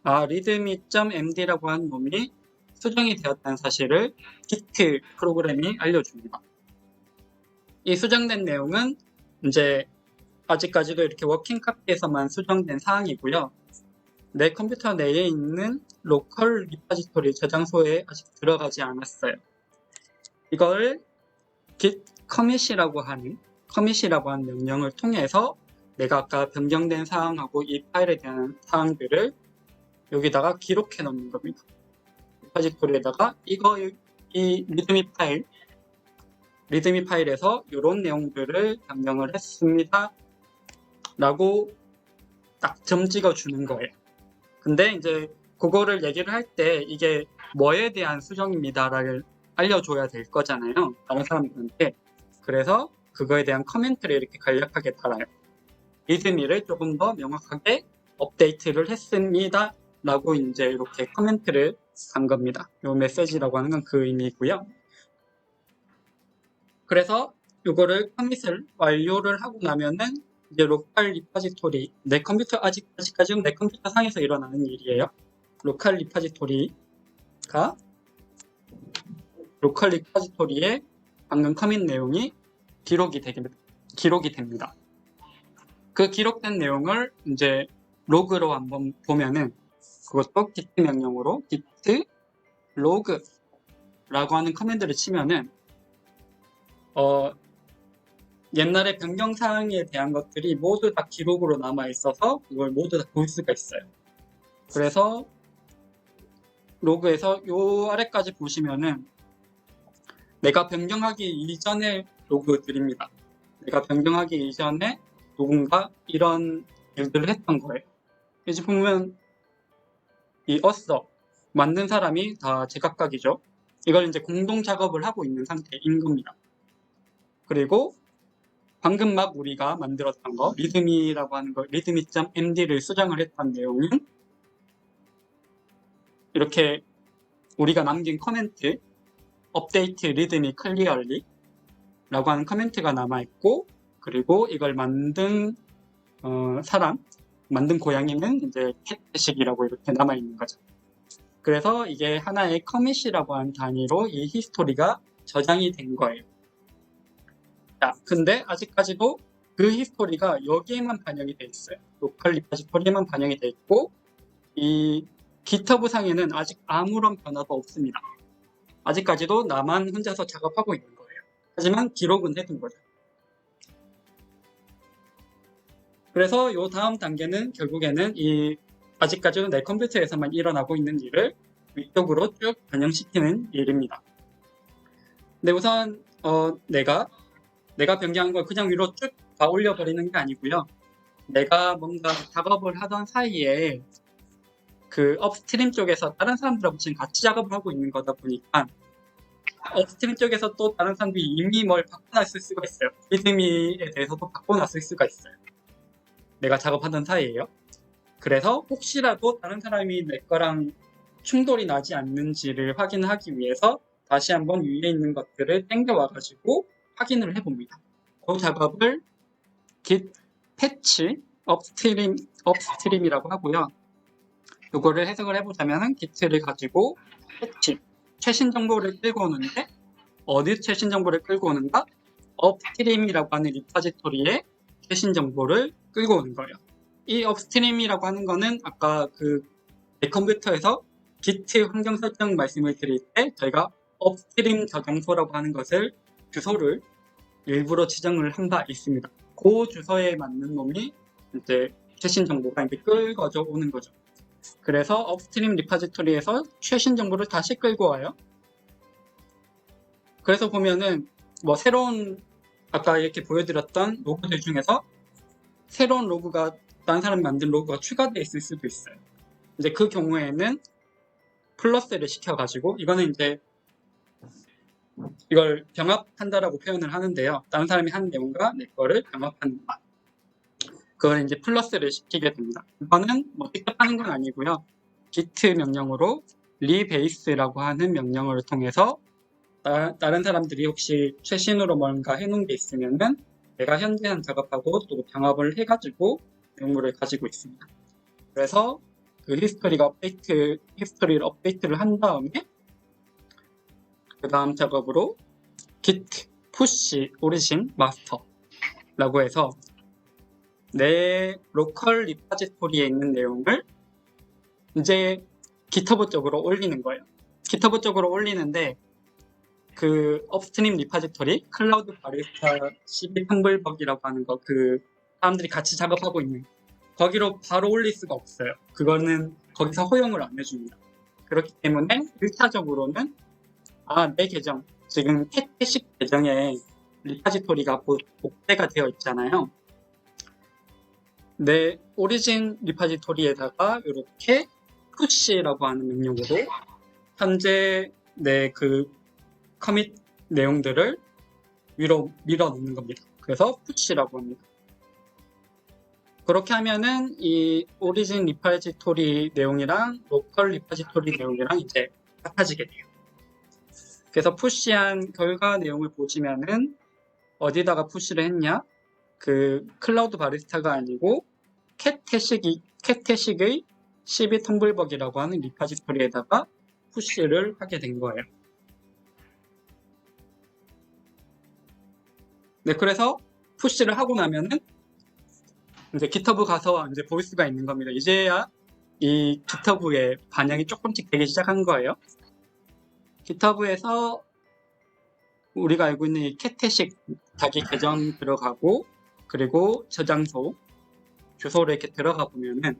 readme.md라고 하는 놈이 수정이 되었다는 사실을 git 프로그램이 알려줍니다. 이 수정된 내용은 이제 아직까지도 이렇게 워킹 카피에서만 수정된 사항이고요. 내 컴퓨터 내에 있는 로컬 리포지토리 저장소에 아직 들어가지 않았어요. 이걸 git 커밋이라고 하는 명령을 통해서 내가 아까 변경된 사항하고 이 파일에 대한 사항들을 여기다가 기록해 놓는 겁니다. 리파지토리에다가 이 리드미 파일에서 이런 내용들을 변경을 했습니다. 라고 딱 점 찍어 주는 거예요. 근데 이제 그거를 얘기를 할 때 이게 뭐에 대한 수정입니다를 알려줘야 될 거잖아요. 다른 사람들한테. 그래서 그거에 대한 커멘트를 이렇게 간략하게 달아요. 리드미를 조금 더 명확하게 업데이트를 했습니다. 라고 이제 이렇게 커멘트를 단 겁니다. 요 메시지라고 하는 건 그 의미고요. 그래서 이거를 커밋을 완료를 하고 나면은 이제 로컬 리파지토리, 내 컴퓨터 아직까지는 내 컴퓨터 상에서 일어나는 일이에요. 로컬 리파지토리에 방금 커밋 내용이 기록이 됩니다. 그 기록된 내용을 이제 로그로 한번 보면은 그것도 git 명령으로 git log라고 하는 커맨드를 치면은 옛날에 변경사항에 대한 것들이 모두 다 기록으로 남아 있어서 그걸 모두 다 볼 수가 있어요. 그래서 로그에서 요 아래까지 보시면은 내가 변경하기 이전의 로그들입니다. 내가 변경하기 이전에 누군가 이런 일들을 했던 거예요. 이제 보면 이 어서 만든 사람이 다 제각각이죠. 이걸 이제 공동 작업을 하고 있는 상태인 겁니다. 그리고 방금 막 우리가 만들었던 거, 리드미라고 하는 거, 리드미.md를 수정을 했던 내용은 이렇게 우리가 남긴 코멘트, update readme clearly 라고 하는 코멘트가 남아있고, 그리고 이걸 만든 만든 고양이는 이제 캣식이라고 이렇게 남아있는 거죠. 그래서 이게 하나의 커밋이라고 하는 단위로 이 히스토리가 저장이 된 거예요. 자, 근데 아직까지도 그 히스토리가 여기에만 반영이 돼 있어요. 로컬 리파지토리에만 반영이 돼 있고, 이 GitHub 상에는 아직 아무런 변화가 없습니다. 아직까지도 나만 혼자서 작업하고 있는 거예요. 하지만 기록은 해둔 거죠. 그래서 요 다음 단계는 결국에는 아직까지는 내 컴퓨터에서만 일어나고 있는 일을 위쪽으로 쭉 반영시키는 일입니다. 근데 우선 내가 변경한 걸 그냥 위로 쭉 다 올려버리는 게 아니고요. 내가 뭔가 작업을 하던 사이에 그 업스트림 쪽에서 다른 사람들하고 지금 같이 작업을 하고 있는 거다 보니까 업스트림 쪽에서 또 다른 사람들이 이미 뭘 바꿔놨을 수가 있어요. 리드미에 대해서도 바꿔놨을 수가 있어요. 내가 작업하던 사이에요. 그래서 혹시라도 다른 사람이 내 거랑 충돌이 나지 않는지를 확인하기 위해서 다시 한번 위에 있는 것들을 땡겨와가지고 확인을 해봅니다. 그 작업을 git patch upstream이라고 하고요. 이거를 해석을 해보자면 git를 가지고 patch, 최신 정보를 끌고 오는데 어디 최신 정보를 끌고 오는가? upstream이라고 하는 리파지토리에 최신 정보를 끌고 오는 거예요. 이 업스트림이라고 하는 거는 아까 내 컴퓨터에서 git 환경 설정 말씀을 드릴 때 저희가 업스트림 저장소라고 하는 주소를 일부러 지정을 한 바 있습니다. 그 주소에 맞는 놈이 이제 최신 정보가 이제 끌어져 오는 거죠. 그래서 업스트림 리파지토리에서 최신 정보를 다시 끌고 와요. 그래서 보면은 뭐 새로운 아까 이렇게 보여드렸던 로그들 중에서 새로운 로그가 다른 사람이 만든 로그가 추가되어 있을 수도 있어요. 이제 그 경우에는 플러스를 시켜가지고 이거는 이제 이걸 병합한다라고 표현을 하는데요. 다른 사람이 한 내용과 내 거를 병합한다. 그걸 이제 플러스를 시키게 됩니다. 이거는 뭐 직접 하는 건 아니고요. git 명령으로 rebase라고 하는 명령을 통해서 다른 사람들이 혹시 최신으로 뭔가 해놓은 게 있으면은 내가 현재 한 작업하고 또 병합을 해가지고 내용물을 가지고 있습니다. 그래서 그 히스토리를 업데이트를 한 다음에 그 다음 작업으로 git push origin master라고 해서 내 로컬 리파지토리에 있는 내용을 이제 GitHub 쪽으로 올리는 거예요. GitHub 쪽으로 올리는데 그 업스트림 리파지토리 클라우드 바리스타 12 텀블벅이라고 하는 거, 그 사람들이 같이 작업하고 있는 거기로 바로 올릴 수가 없어요. 그거는 거기서 허용을 안 해줍니다. 그렇기 때문에 1차적으로는 내 계정 지금 캣캐식 계정에 리파지토리가 복제가 되어 있잖아요. 내 오리진 리파지토리에다가 이렇게 푸시라고 하는 명령으로 현재 내 그 커밋 내용들을 위로 밀어넣는 겁니다. 그래서 푸시라고 합니다. 그렇게 하면은 이 오리진 리파지토리 내용이랑 로컬 리파지토리 내용이랑 이제 같아지게 돼요. 그래서 푸시한 결과 내용을 보시면은 어디다가 푸시를 했냐? 그 클라우드 바리스타가 아니고 캣캐식의 12 텀블벅이라고 하는 리파지토리에다가 푸시를 하게 된 거예요. 네, 그래서 푸시를 하고 나면은 이제 GitHub 가서 이제 볼 수가 있는 겁니다. 이제야 이 GitHub에 반영이 조금씩 되기 시작한 거예요. GitHub에서 우리가 알고 있는 이 캣캐식 자기 계정 들어가고 그리고 저장소 주소를 이렇게 들어가 보면은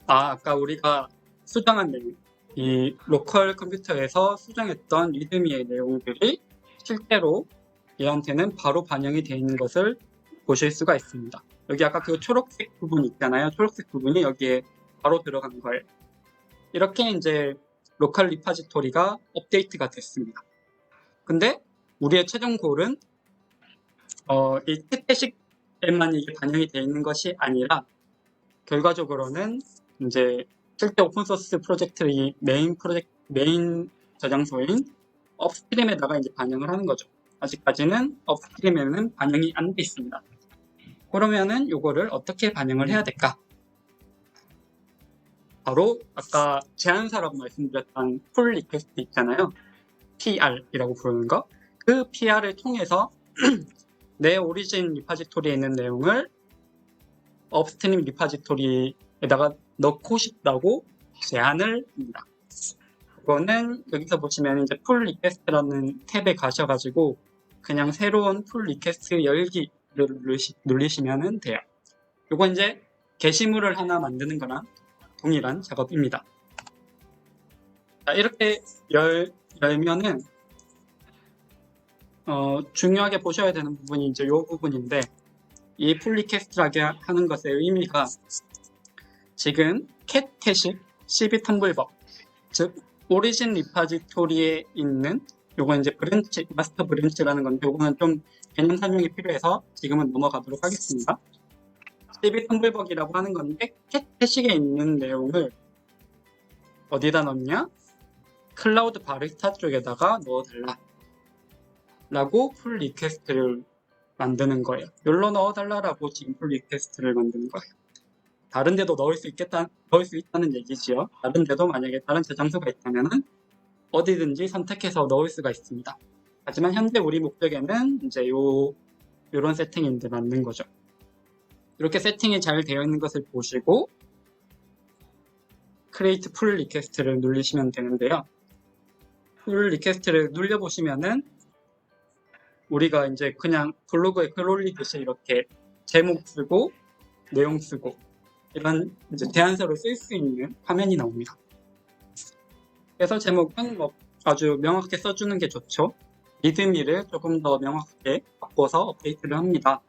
아까 우리가 수정한 내용, 이 로컬 컴퓨터에서 수정했던 리드미의 내용들이 실제로 얘한테는 바로 반영이 되어 있는 것을 보실 수가 있습니다. 여기 아까 그 초록색 부분 있잖아요. 초록색 부분이 여기에 바로 들어간 거예요. 이렇게 이제 로컬 리파지토리가 업데이트가 됐습니다. 근데 우리의 최종 골은 이 캣캐식에만 이게 반영이 되어 있는 것이 아니라 결과적으로는 이제 실제 오픈소스 프로젝트의 메인 저장소인 업스트림에다가 이제 반영을 하는 거죠. 아직까지는 업스트림에는 반영이 안 돼 있습니다. 그러면은 이거를 어떻게 반영을 해야 될까? 바로 아까 제안사라고 말씀드렸던 풀 리퀘스트 있잖아요. PR이라고 부르는 거. 그 PR을 통해서 내 오리진 리파지토리에 있는 내용을 업스트림 리파지토리에다가 넣고 싶다고 제안을 합니다. 그거는 여기서 보시면 이제 풀 리퀘스트라는 탭에 가셔가지고 그냥 새로운 풀 리퀘스트 열기를 누르시면 돼요. 이거 이제 게시물을 하나 만드는 거랑 동일한 작업입니다. 자, 이렇게 열면은 중요하게 보셔야 되는 부분이 이제 이 부분인데 이 풀 리퀘스트라게 하는 것의 의미가 지금 캣캐식 12 텀블벅 즉 오리진 리파지토리에 있는 요건 이제 브랜치, 마스터 브랜치라는 건데 요거는 좀 개념 설명이 필요해서 지금은 넘어가도록 하겠습니다. 12 텀블벅이라고 하는 건데 캣캐식에 있는 내용을 어디다 넣냐? 클라우드 바리스타 쪽에다가 넣어달라 라고 풀 리퀘스트를 만드는 거예요. 여기로 넣어달라라고 지금 풀 리퀘스트를 만드는 거예요. 다른 데도 넣을 수 있다는 얘기지요. 다른 데도 만약에 다른 저장소가 있다면은 어디든지 선택해서 넣을 수가 있습니다. 하지만 현재 우리 목적에는 이제 요런 세팅인데 맞는 거죠. 이렇게 세팅이 잘 되어 있는 것을 보시고 Create Pull Request를 누르시면 되는데요. Pull Request를 눌려보시면은 우리가 이제 그냥 블로그에 글 올리듯이 이렇게 제목 쓰고 내용 쓰고 이런 이제 제안서를 쓸 수 있는 화면이 나옵니다. 그래서 제목은 뭐 아주 명확하게 써주는 게 좋죠. 리드미를 조금 더 명확하게 바꿔서 업데이트를 합니다.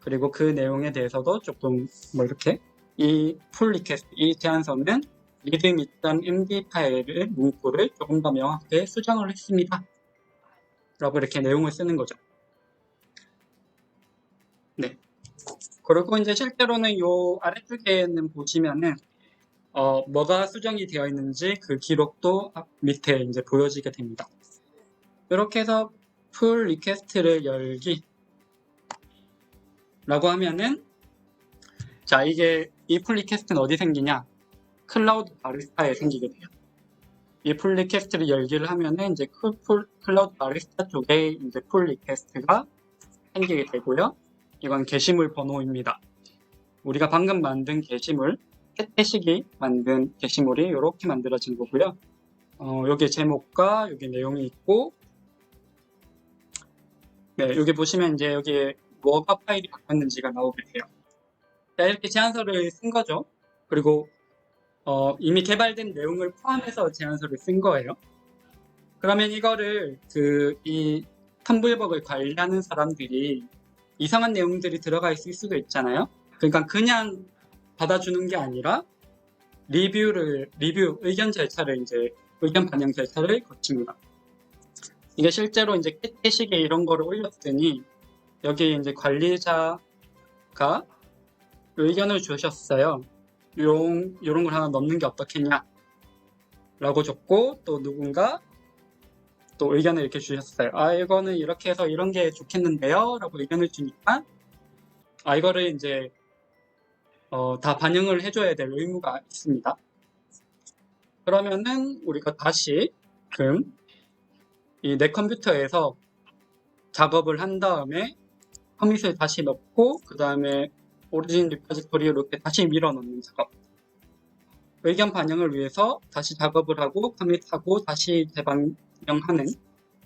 그리고 그 내용에 대해서도 조금 뭐 이렇게 이 풀 리퀘스트, 이 제안서는 readme.md 파일의 문구를 조금 더 명확하게 수정을 했습니다. 라고 이렇게 내용을 쓰는 거죠. 네. 그리고 이제 실제로는 요 아래쪽에는 보시면은 뭐가 수정이 되어 있는지 그 기록도 밑에 이제 보여지게 됩니다. 이렇게 해서 풀 리퀘스트를 열기 라고 하면은 자 이게 이 풀 리퀘스트는 어디 생기냐? 클라우드 바리스타에 생기게 돼요. 이 풀 리퀘스트를 열기를 하면은 이제 클라우드 바리스타 쪽에 이제 풀 리퀘스트가 생기게 되고요. 이건 게시물 번호입니다. 우리가 방금 만든 게시물, 캣캐식이 만든 게시물이 이렇게 만들어진 거고요. 여기 제목과 여기 내용이 있고, 네, 여기 보시면 이제 여기에 뭐가 파일이 바뀌었는지가 나오게 돼요. 자, 이렇게 제안서를 쓴 거죠. 그리고 이미 개발된 내용을 포함해서 제안서를 쓴 거예요. 그러면 이거를 이 텀블벅을 관리하는 사람들이 이상한 내용들이 들어가 있을 수도 있잖아요. 그러니까 그냥 받아주는 게 아니라 리뷰 의견 반영 절차를 거칩니다. 이게 실제로 이제 캐시기에 이런 거를 올렸더니 여기 이제 관리자가 의견을 주셨어요. 요런 걸 하나 넣는 게 어떻겠냐 라고 줬고, 또 누군가 또 의견을 이렇게 주셨어요. 이거는 이렇게 해서 이런 게 좋겠는데요 라고 의견을 주니까 이거를 이제 다 반영을 해줘야 될 의무가 있습니다. 그러면은 우리가 다시 이 내 컴퓨터에서 작업을 한 다음에 커밋을 다시 넣고, 그 다음에 오리진 리포지토리로 이렇게 다시 밀어넣는 작업, 의견 반영을 위해서 다시 작업을 하고 커밋하고 다시 재반영하는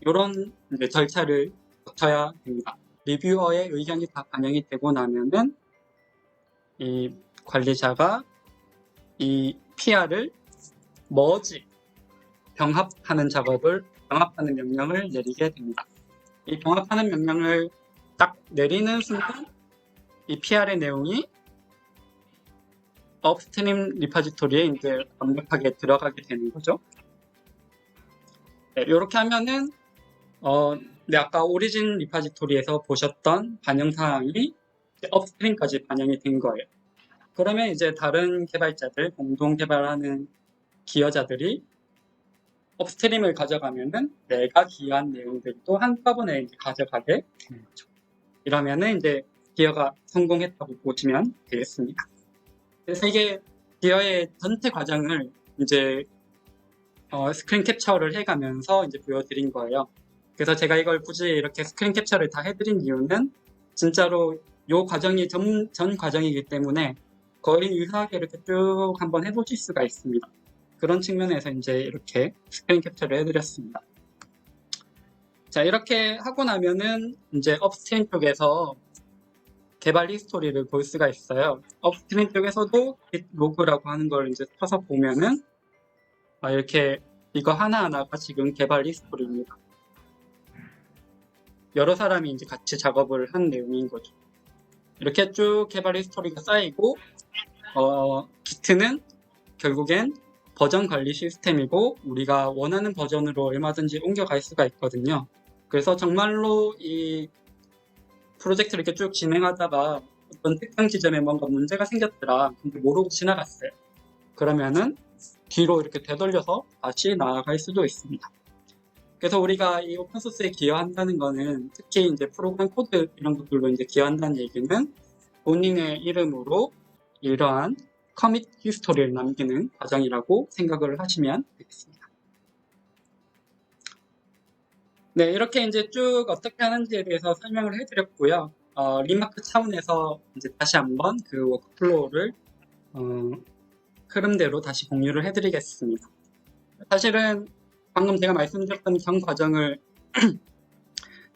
이런 절차를 거쳐야 됩니다. 리뷰어의 의견이 다 반영이 되고 나면은 이 관리자가 이 PR을 머지, 병합하는 명령을 내리게 됩니다. 이 병합하는 명령을 딱 내리는 순간 이 PR의 내용이 업스트림 리포지토리에 이제 완벽하게 들어가게 되는 거죠. 네, 이렇게 하면은 아까 오리진 리포지토리에서 보셨던 반영 사항이 업스트림까지 반영이 된 거예요. 그러면 이제 다른 개발자들, 공동 개발하는 기여자들이 업스트림을 가져가면은 내가 기여한 내용들도 한꺼번에 이제 가져가게 되는 거죠. 이러면은 이제 기여가 성공했다고 보시면 되겠습니다. 그래서 이게 기여의 전체 과정을 이제 스크린 캡처를 해가면서 이제 보여드린 거예요. 그래서 제가 이걸 굳이 이렇게 스크린 캡처를 다 해드린 이유는 진짜로 요 과정이 전 과정이기 때문에 거의 유사하게 이렇게 쭉 한번 해보실 수가 있습니다. 그런 측면에서 이제 이렇게 스크린 캡처를 해드렸습니다. 자, 이렇게 하고 나면은 이제 업스트림 쪽에서 개발 히스토리를 볼 수가 있어요. 업스트림 쪽에서도 git 로그라고 하는 걸 이제 쳐서 보면은 이렇게 이거 하나하나가 지금 개발 히스토리입니다. 여러 사람이 이제 같이 작업을 한 내용인 거죠. 이렇게 쭉 개발 히스토리가 쌓이고 Git는 결국엔 버전 관리 시스템이고 우리가 원하는 버전으로 얼마든지 옮겨갈 수가 있거든요. 그래서 정말로 이 프로젝트를 이렇게 쭉 진행하다가 어떤 특정 지점에 뭔가 문제가 생겼더라. 근데 모르고 지나갔어요. 그러면은 뒤로 이렇게 되돌려서 다시 나아갈 수도 있습니다. 그래서 우리가 이 오픈소스에 기여한다는 거는 특히 이제 프로그램 코드 이런 것들로 이제 기여한다는 얘기는 본인의 이름으로 이러한 커밋 히스토리를 남기는 과정이라고 생각을 하시면 되겠습니다. 네, 이렇게 이제 쭉 어떻게 하는지에 대해서 설명을 해드렸고요. 리마크 차원에서 이제 다시 한번 그 워크플로우를 흐름대로 다시 공유를 해드리겠습니다. 사실은 방금 제가 말씀드렸던 전 과정을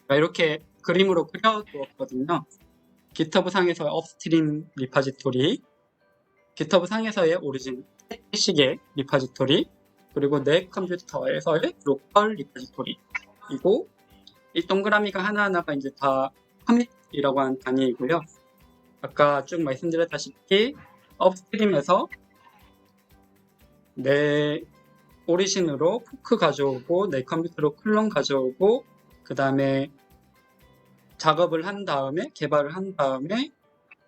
이렇게 그림으로 그려두었거든요. GitHub 상에서의 업스트림 리포지토리, GitHub 상에서의 오리진 캐시계 리포지토리, 그리고 내 컴퓨터에서의 로컬 리포지토리이고, 이 동그라미가 하나하나가 이제 다 커밋이라고 하는 단위이고요. 아까 쭉 말씀드렸다시피 업스트림에서 내 오리진으로 포크 가져오고 내 컴퓨터로 클론 가져오고 그 다음에 작업을 한 다음에 개발을 한 다음에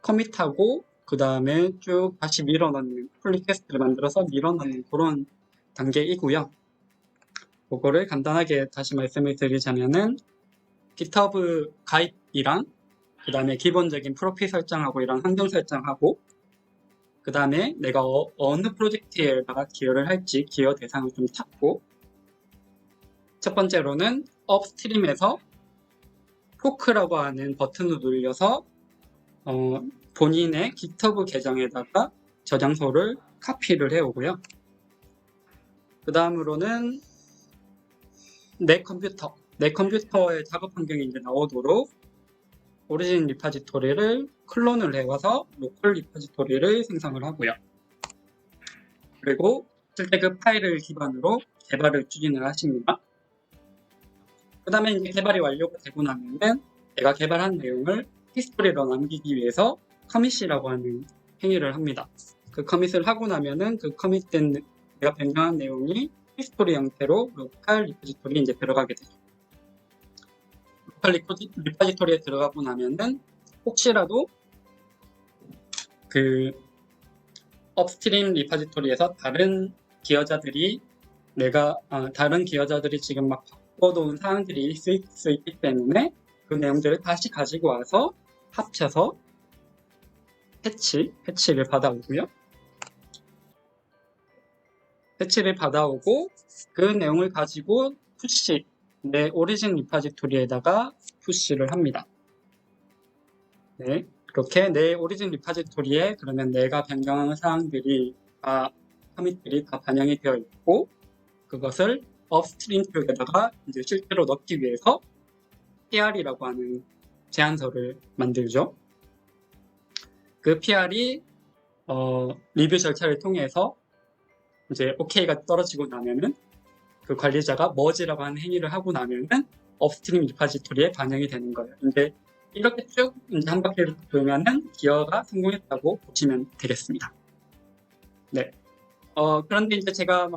커밋하고 그 다음에 쭉 다시 밀어넣는 폴리캐스트를 만들어서 밀어넣는 그런 단계이고요. 그거를 간단하게 다시 말씀을 드리자면은 GitHub 가입이랑 그 다음에 기본적인 프로필 설정하고 이런 환경 설정하고 그 다음에 내가 어느 프로젝트에다가 기여를 할지 기여 대상을 좀 찾고, 첫 번째로는 업스트림에서 포크라고 하는 버튼을 눌려서 본인의 GitHub 계정에다가 저장소를 카피를 해오고요. 그 다음으로는 내 컴퓨터의 작업 환경이 이제 나오도록 오리진 리파지토리를 클론을 해와서 로컬 리파지토리를 생성을 하고요. 그리고 실제 그 파일을 기반으로 개발을 추진을 하십니다. 그 다음에 이제 개발이 완료가 되고 나면은 내가 개발한 내용을 히스토리로 남기기 위해서 커밋이라고 하는 행위를 합니다. 그 커밋을 하고 나면은 그 커밋된 내가 변경한 내용이 히스토리 형태로 로컬 리포지토리에 이제 들어가게 되죠. 로컬 리포지토리에 들어가고 나면은 혹시라도 그 업스트림 리포지토리에서 다른 기여자들이 지금 막 바꿔놓은 사항들이 있을 수 있기 때문에 그 내용들을 다시 가지고 와서 합쳐서 패치를 받아오고요. 패치를 받아오고 그 내용을 가지고 내 오리진 리파지토리에다가 푸시를 합니다. 네, 그렇게 내 오리진 리파지토리에 그러면 내가 변경한 사항들이 커밋들이 다 반영이 되어 있고 그것을 업스트림 쪽에다가 이제 실제로 넣기 위해서 PR이라고 하는 제안서를 만들죠. 그 PR이 리뷰 절차를 통해서 이제 OK가 떨어지고 나면은 그 관리자가 머지라고 하는 행위를 하고 나면은 업스트림 리파지토리에 반영이 되는 거예요. 근데 이렇게 쭉 이제 한 바퀴를 돌면은 기여가 성공했다고 보시면 되겠습니다. 네. 그런데 이제 제가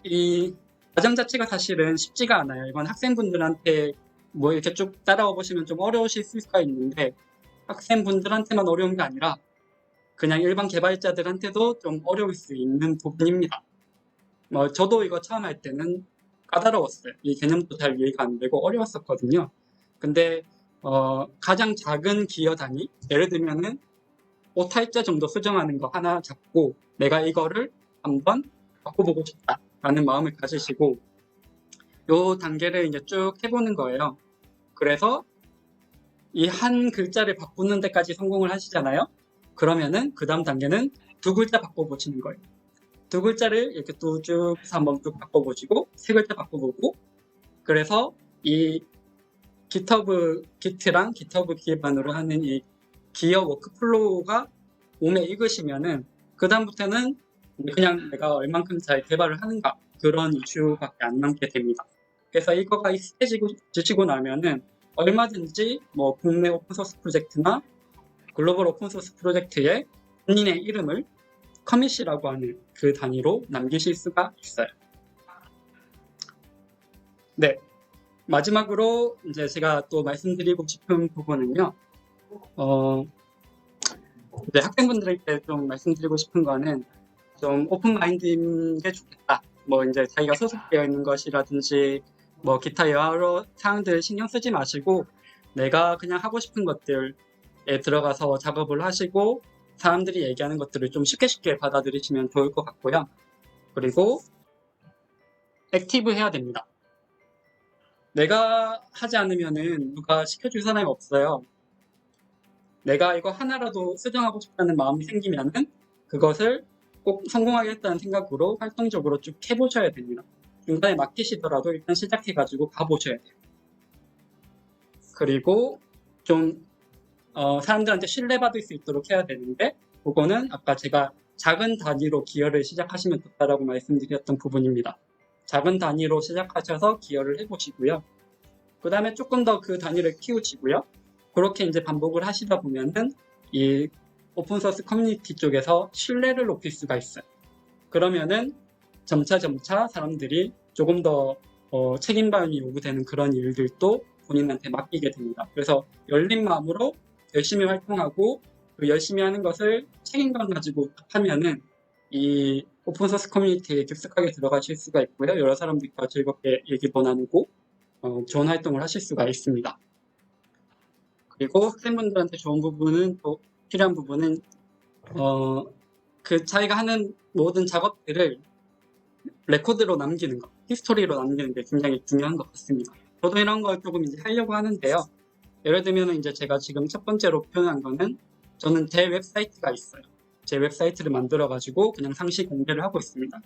이 과정 자체가 사실은 쉽지가 않아요. 이건 학생분들한테 뭐 이렇게 쭉 따라와 보시면 좀 어려우실 수가 있는데 학생분들한테만 어려운 게 아니라 그냥 일반 개발자들한테도 좀 어려울 수 있는 부분입니다. 저도 이거 처음 할 때는 까다로웠어요. 이 개념도 잘 이해가 안 되고 어려웠었거든요. 근데 가장 작은 기여 단위, 예를 들면은 5타입자 정도 수정하는 거 하나 잡고 내가 이거를 한번 바꿔보고 싶다라는 마음을 가지시고 요 단계를 이제 쭉 해보는 거예요. 그래서 이 한 글자를 바꾸는 데까지 성공을 하시잖아요. 그러면은 그 다음 단계는 두 글자 바꿔보시는 거예요. 두 글자를 이렇게 쭉 한번 쭉 바꿔보시고 세 글자 바꿔보고 그래서 이 기트랑 GitHub 기반으로 하는 이 기어 워크플로우가 몸에 익으시면은 그 다음부터는 그냥 내가 얼만큼 잘 개발을 하는가 그런 이슈밖에 안 남게 됩니다. 그래서 이거가 익숙해지시고 나면은 얼마든지 뭐 국내 오픈소스 프로젝트나 글로벌 오픈소스 프로젝트에 본인의 이름을 커밋이라고 하는 그 단위로 남기실 수가 있어요. 네. 마지막으로 이제 제가 또 말씀드리고 싶은 부분은요. 이제 학생분들에게 좀 말씀드리고 싶은 거는 좀 오픈 마인드인 게 좋겠다. 뭐 이제 자기가 소속되어 있는 것이라든지 뭐 기타 여러 사항들 신경 쓰지 마시고 내가 그냥 하고 싶은 것들에 들어가서 작업을 하시고 사람들이 얘기하는 것들을 좀 쉽게 받아들이시면 좋을 것 같고요. 그리고 액티브 해야 됩니다. 내가 하지 않으면은 누가 시켜줄 사람이 없어요. 내가 이거 하나라도 수정하고 싶다는 마음이 생기면은 그것을 꼭 성공하겠다는 생각으로 활동적으로 쭉 해보셔야 됩니다. 중간에 막히시더라도 일단 시작해가지고 가보셔야 돼요. 그리고 좀 사람들한테 신뢰받을 수 있도록 해야 되는데 그거는 아까 제가 작은 단위로 기여를 시작하시면 좋다라고 말씀드렸던 부분입니다. 작은 단위로 시작하셔서 기여를 해보시고요. 그 다음에 조금 더 그 단위를 키우시고요. 그렇게 이제 반복을 하시다 보면은 이 오픈소스 커뮤니티 쪽에서 신뢰를 높일 수가 있어요. 그러면은 점차 사람들이 조금 더 책임감이 요구되는 그런 일들도 본인한테 맡기게 됩니다. 그래서 열린 마음으로 열심히 활동하고 그 열심히 하는 것을 책임감 가지고 하면은 이 오픈소스 커뮤니티에 깊숙하게 들어가실 수가 있고요. 여러 사람들과 즐겁게 얘기도 나누고 좋은 활동을 하실 수가 있습니다. 그리고 학생분들한테 좋은 부분은 또 필요한 부분은 그 자기가 하는 모든 작업들을 레코드로 남기는 것, 히스토리로 남기는 게 굉장히 중요한 것 같습니다. 저도 이런 걸 조금 이제 하려고 하는데요. 예를 들면 이제 제가 지금 첫 번째로 표현한 거는 저는 제 웹사이트가 있어요. 제 웹사이트를 만들어 가지고 그냥 상시 공개를 하고 있습니다.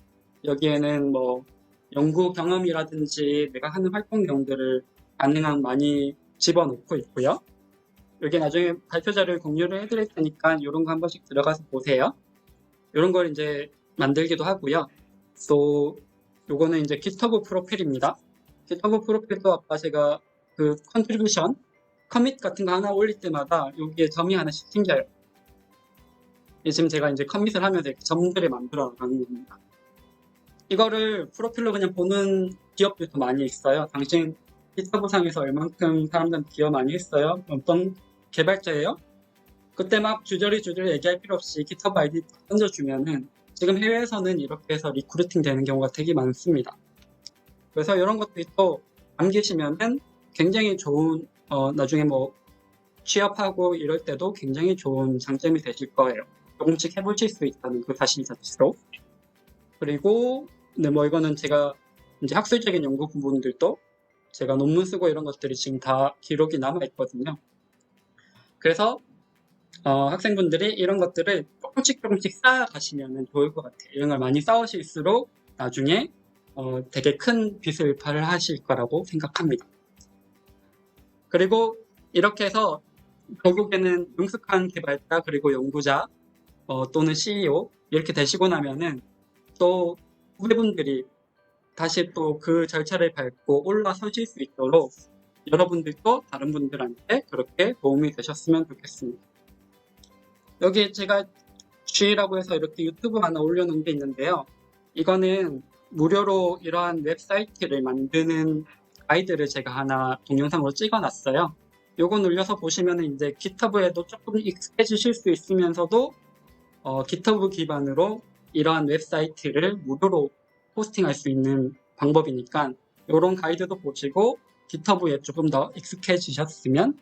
여기에는 뭐 연구 경험이라든지 내가 하는 활동 내용들을 가능한 많이 집어넣고 있고요. 여기 나중에 발표 자료를 공유를 해드릴 테니까 이런 거 한 번씩 들어가서 보세요. 이런 걸 이제 만들기도 하고요. 또 요거는 이제 GitHub 프로필입니다. GitHub 프로필도 아까 제가 그 컨트리뷰션, 커밋 같은 거 하나 올릴 때마다 여기에 점이 하나씩 생겨요. 지금 제가 이제 커밋을 하면서 이렇게 점들을 만들어 나가는 겁니다. 이거를 프로필로 그냥 보는 기업들도 많이 있어요. 당신 GitHub 상에서 얼만큼 사람들한테 기여 많이 했어요? 어떤 개발자예요? 그때 막 주저리 얘기할 필요 없이 GitHub 아이디 던져주면은 지금 해외에서는 이렇게 해서 리크루팅 되는 경우가 되게 많습니다. 그래서 이런 것들이 또 남기시면은 굉장히 좋은 나중에 뭐 취업하고 이럴 때도 굉장히 좋은 장점이 되실 거예요. 조금씩 해보실 수 있다는 그 사실 자체로. 그리고 네, 뭐 이거는 제가 이제 학술적인 연구 부분들도 제가 논문 쓰고 이런 것들이 지금 다 기록이 남아 있거든요. 그래서 학생분들이 이런 것들을 조금씩 쌓아가시면 좋을 것 같아요. 이런 걸 많이 쌓으실수록 나중에 되게 큰 빚을 발하실 거라고 생각합니다. 그리고 이렇게 해서 결국에는 능숙한 개발자 그리고 연구자 또는 CEO 이렇게 되시고 나면은 또 후배분들이 다시 또 그 절차를 밟고 올라서실 수 있도록 여러분들도 다른 분들한테 그렇게 도움이 되셨으면 좋겠습니다. 여기 제가 G라고 해서 이렇게 유튜브 하나 올려놓은 게 있는데요. 이거는 무료로 이러한 웹사이트를 만드는 가이드를 제가 하나 동영상으로 찍어놨어요. 요거 눌려서 보시면 이제 GitHub에도 조금 익숙해지실 수 있으면서도 GitHub 기반으로 이러한 웹사이트를 무료로 호스팅할 수 있는 방법이니까 이런 가이드도 보시고 GitHub에 조금 더 익숙해지셨으면